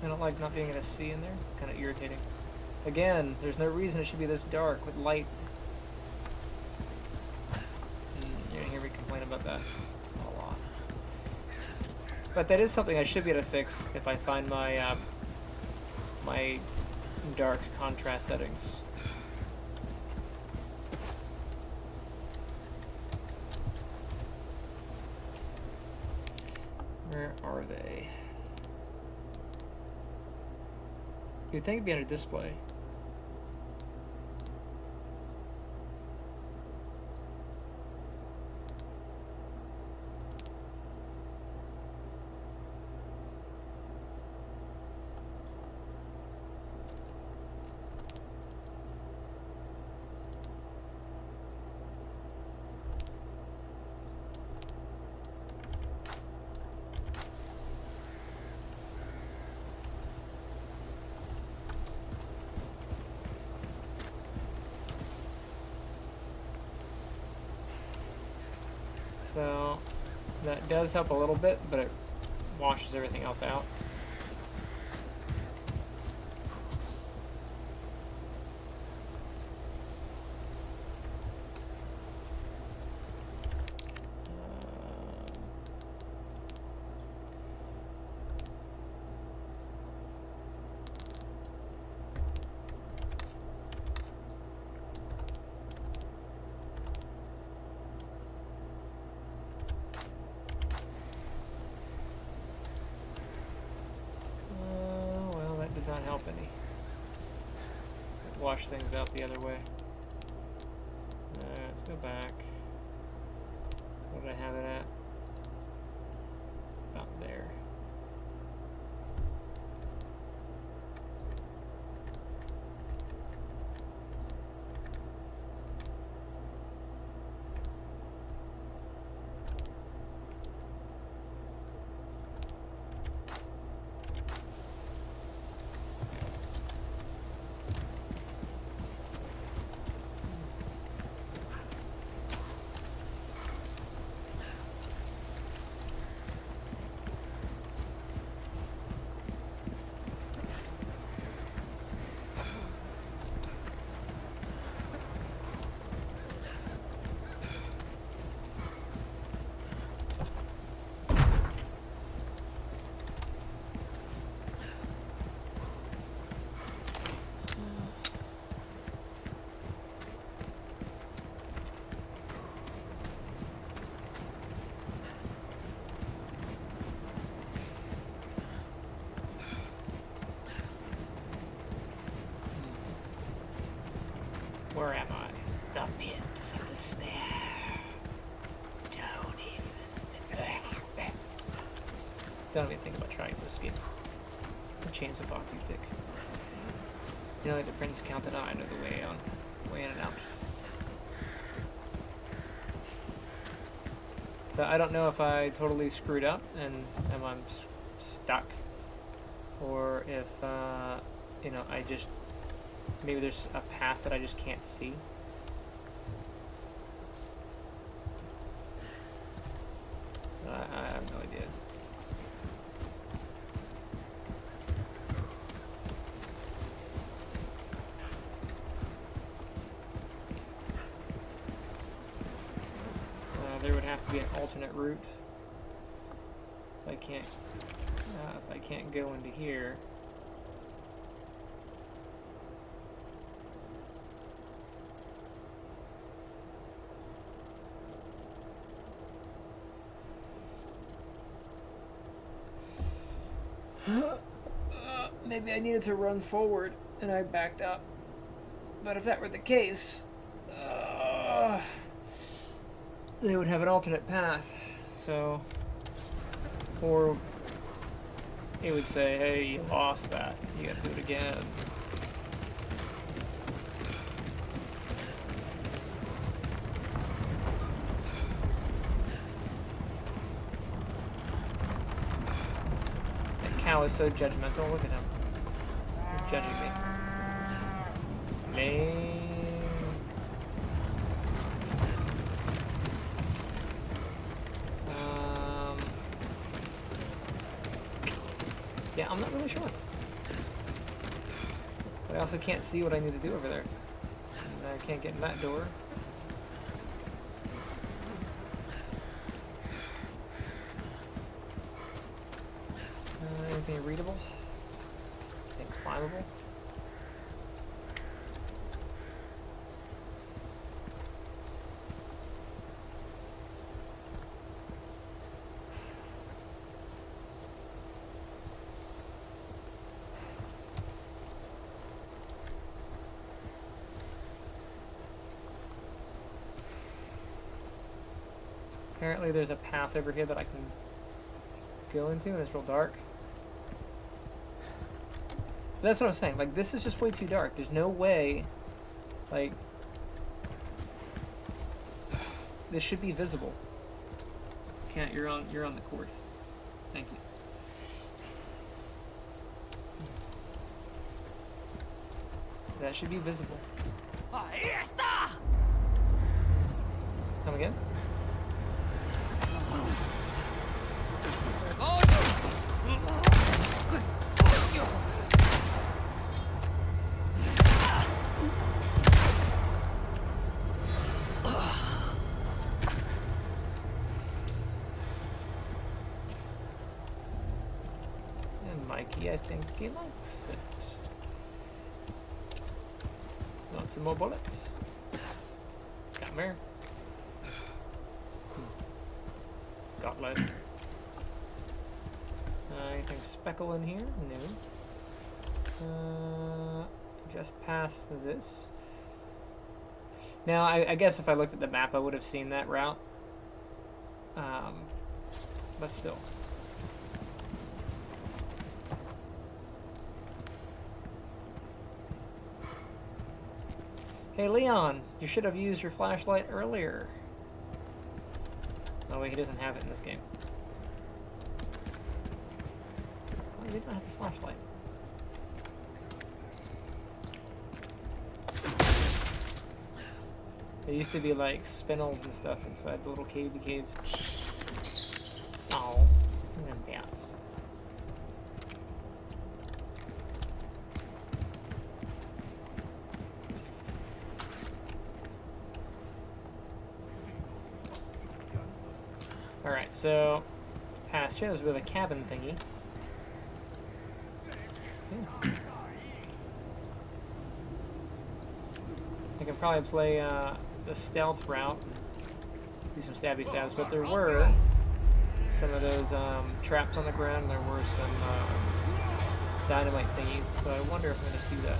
I don't like not being able to see in there. Kind of irritating. Again, there's no reason it should be this dark with light. You're gonna hear me complain about that a lot. But that is something I should be able to fix if I find my my dark contrast settings. Where are they? You'd think it'd be under display. So that does help a little bit, but it washes everything else out. Well, that did not help any. It washed things out the other way. Let's go back. What did I have it at? About there. Where am I? The pits of despair. Don't even think about trying to escape. The chains of fog too thick. You know, like the prince counted on, I know the way on, way in and out. So I don't know if I totally screwed up and I'm stuck, or if you know, I just maybe there's a path that I just can't see. I have no idea. There would have to be an alternate route. If I can't go into here. Maybe I needed to run forward and I backed up. But if that were the case, they would have an alternate path. So, or it would say, hey, you lost that. You gotta do it again. That cow is so judgmental. Look at him. He's judging me. Lame. Yeah, I'm not really sure. But I also can't see what I need to do over there. And I can't get in that door. Anything readable? Anything climbable? Apparently there's a path over here that I can go into, and it's real dark. That's what I'm saying. Like, this is just way too dark. There's no way, like, this should be visible. Can't. You're on the cord. Thank you. That should be visible. Come again? And Mikey, I think he likes it. Want some more bullets? Come here. Got lead. Anything speckle in here? No. Just past this. Now, I guess if I looked at the map, I would have seen that route. But still. Hey, Leon, you should have used your flashlight earlier. Oh, wait, he doesn't have it in this game. Oh, we don't have a flashlight. There used to be like spinels and stuff inside the little cavey cave. Oh, and then bats. Alright, so past here, there's a bit of a cabin thingy. Yeah. I can probably play the stealth route, do some stabby stabs, but there were some of those traps on the ground, and there were some dynamite thingies, so I wonder if I'm going to see that.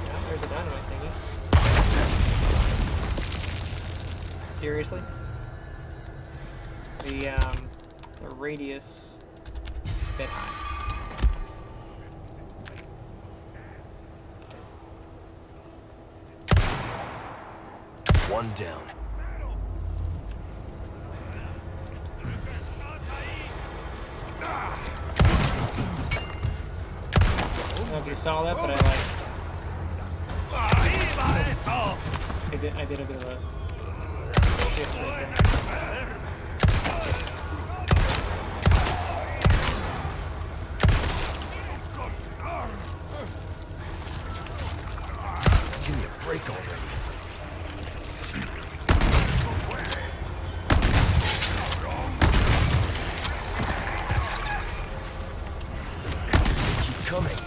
Yeah, there's a dynamite thingy. Seriously? The radius is a bit high. One down. I don't know if you saw that, but I did a bit of a shift right there. Give me a break already. Coming.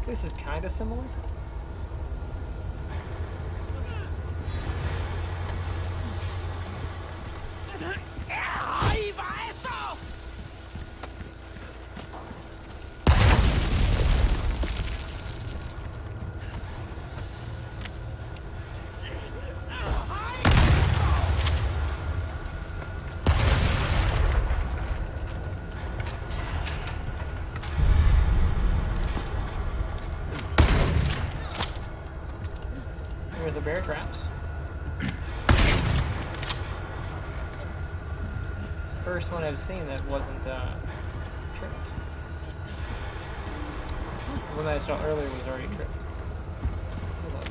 This is kind of similar. first one I've seen that wasn't tripped. The one that I saw earlier was already tripped. Hold on.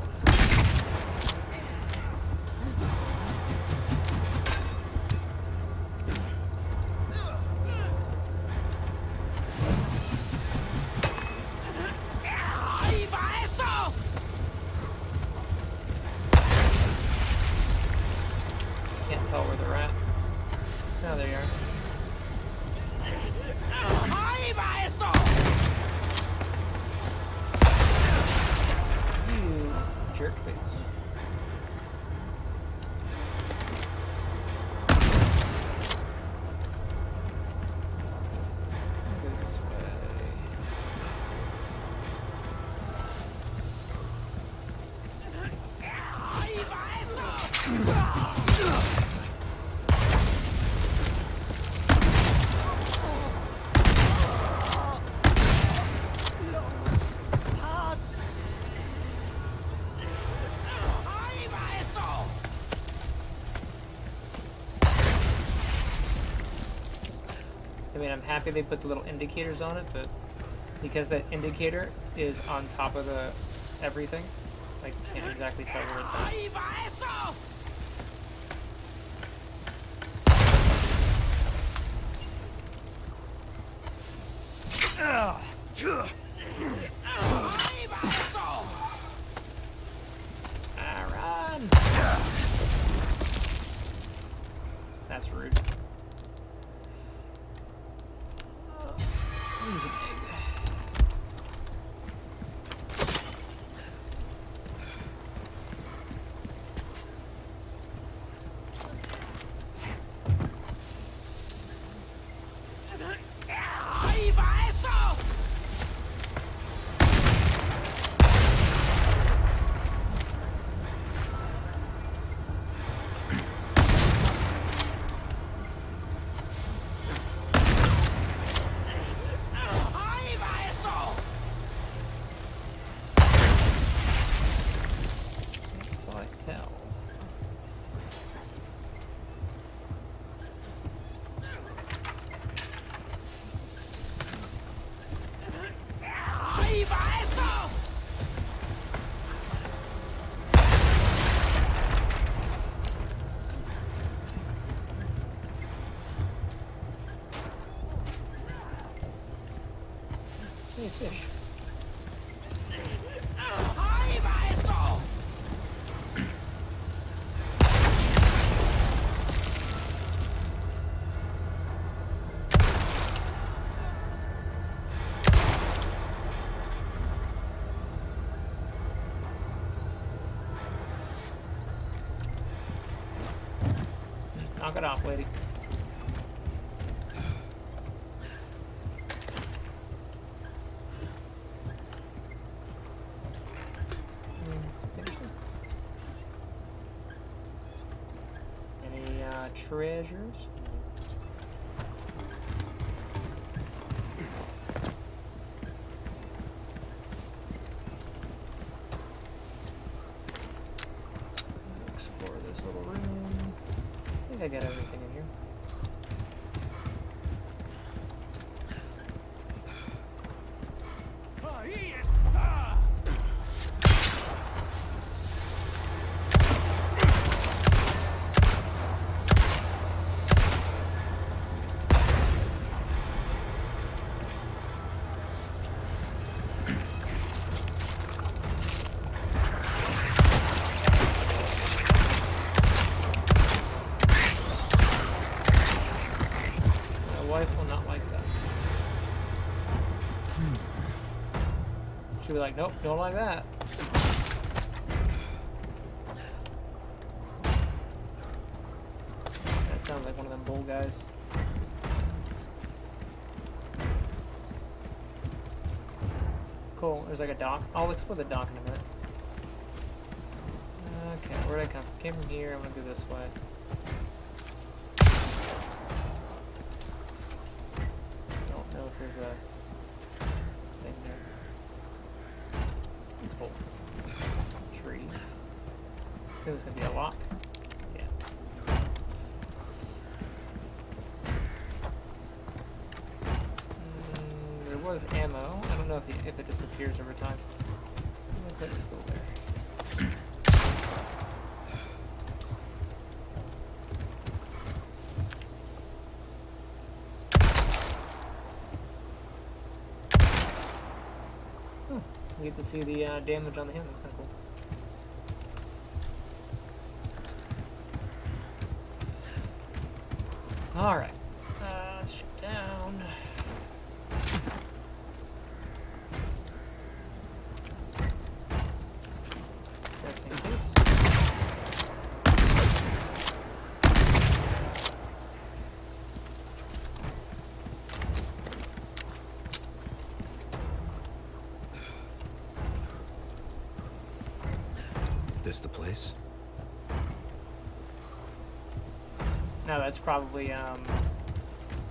Can't tell where they're at. Oh, there you are. You jerk face. Go this way. I mean, I'm happy they put the little indicators on it, but because that indicator is on top of the everything, I can't exactly tell where it's at. Run! That's rude. Use an egg. Tell. Hey, fish. Knock it off, lady. Any treasures? Explore this little room. I think I got everything in here. Wife will not like that. She'll be like, nope, don't like that. That sounds like one of them bull guys. Cool, there's like a dock. I'll explore the dock in a minute. Okay, where'd I come from? Came from here, I'm gonna go this way. There's a thing there. It's cool. Tree. Assume it's gonna be a lock. Yeah. was ammo. I don't know if it disappears over time. It looks like it's still there. You get to see the damage on the hand. That's kind of cool. All right, let's jump down. Testing this. This the place? No, that's probably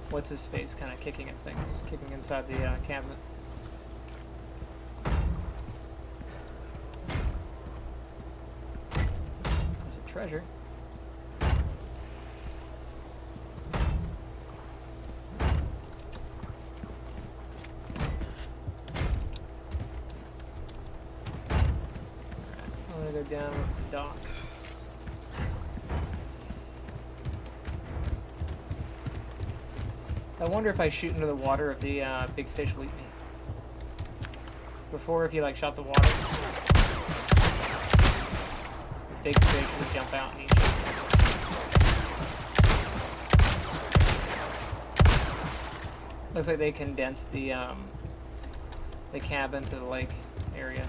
what's his face kind of kicking at things, kicking inside the cabinet. There's a treasure. I'm gonna go down with the dock. I wonder if I shoot into the water if the big fish will eat me. Before, if you like shot the water, the big fish would jump out and eat you. Looks like they condensed the cabin to the lake area.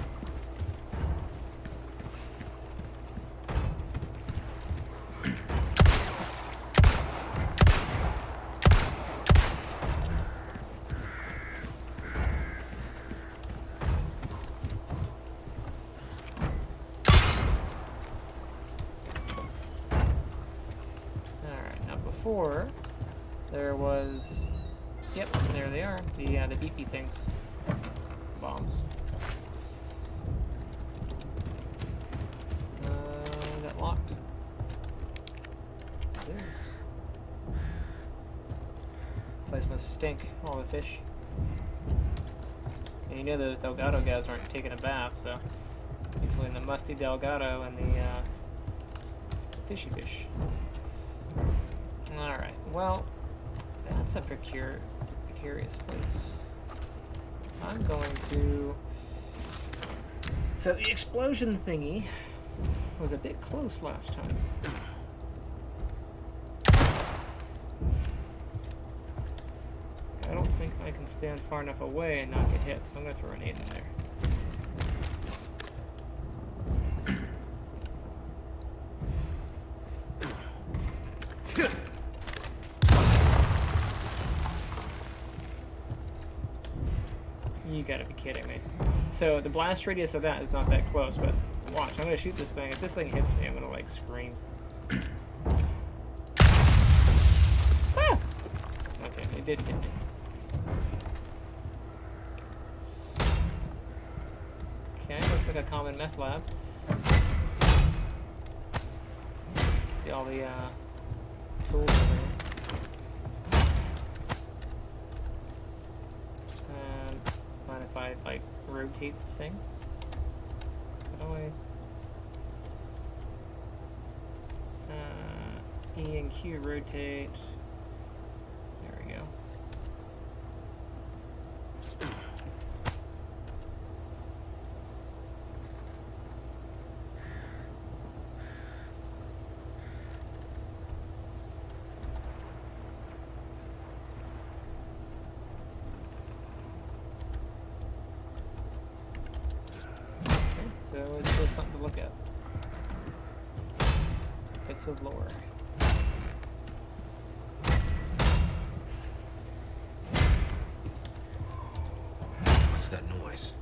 Before, there was, yep, there they are, the beepy things, bombs. That locked. What's this? Place must stink, all the fish. And you know those Delgado guys aren't taking a bath, so between the musty Delgado and the fishy fish. Alright, well, that's a precarious place. I'm going to... So the explosion thingy was a bit close last time. I don't think I can stand far enough away and not get hit, so I'm going to throw a grenade in there. You gotta be kidding me. So the blast radius of that is not that close, but watch, I'm gonna shoot this thing. If this thing hits me, I'm gonna like scream. Ah! Okay, it did hit me. Okay, looks like a common meth lab. See all the tools over here. If I like rotate the thing, how do I? E and Q rotate. There we go. So it's just something to look at. Bits of lore. What's that noise?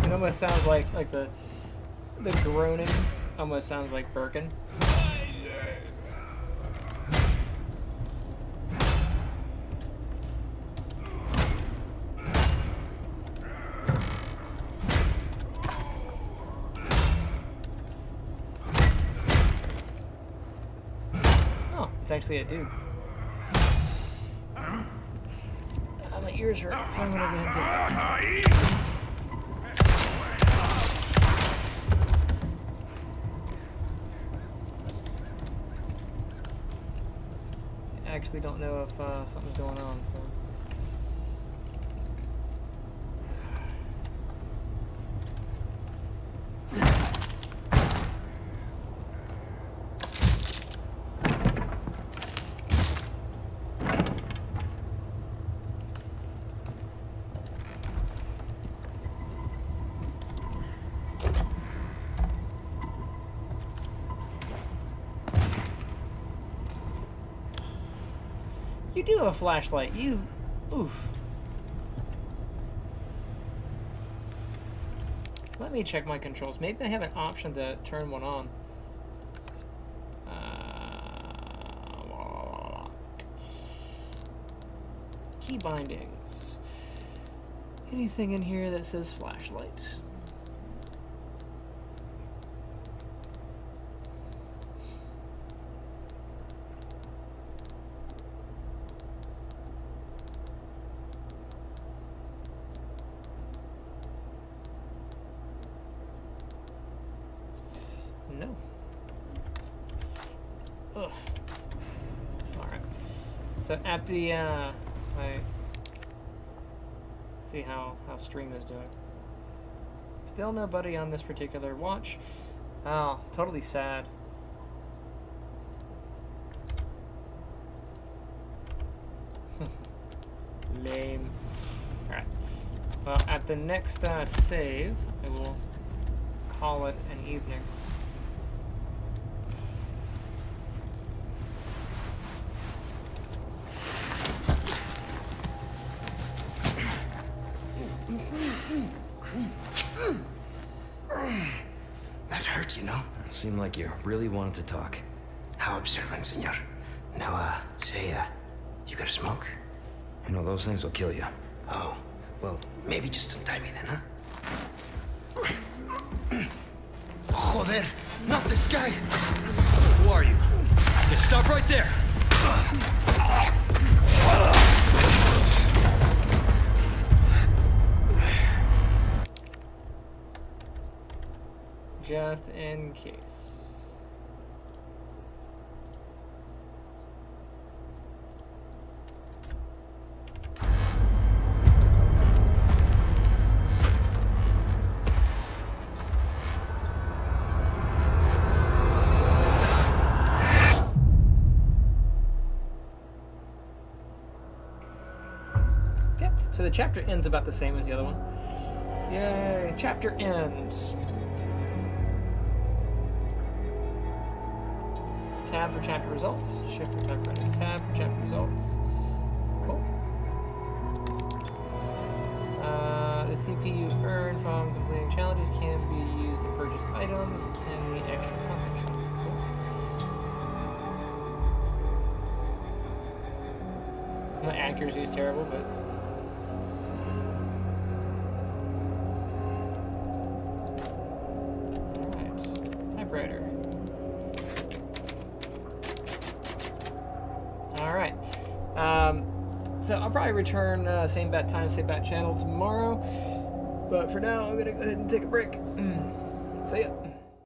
It almost sounds like the groaning almost sounds like Birkin. It's actually a dude. My ears hurt, so I'm gonna go ahead and take it. I actually don't know if something's going on, so. You do have a flashlight. You... Oof. Let me check my controls. Maybe I have an option to turn one on. Key bindings. Anything in here that says flashlight? No. Ugh. Alright. So at the, see how stream is doing. Still nobody on this particular watch. Oh, totally sad. Lame. Alright. Well, at the next save, I will call it an evening. That hurts, you know? It seemed like you really wanted to talk. How observant, senor. Now, say, you got a smoke? You know, those things will kill you. Oh, well, maybe just untie me then, huh? Joder, not this guy! Who are you? Yeah, stop right there! Just in case. Okay, so the chapter ends about the same as the other one. Yay, chapter ends. Tab for chapter results. Shift for typewriter. Tab for chapter results. Cool. The CPU earned from completing challenges can be used to purchase items in the extra content shop. Cool. My accuracy is terrible, but. Alright. Typewriter. Alright. So I'll probably return same bat time, same bat channel tomorrow. But for now, I'm going to go ahead and take a break. See ya.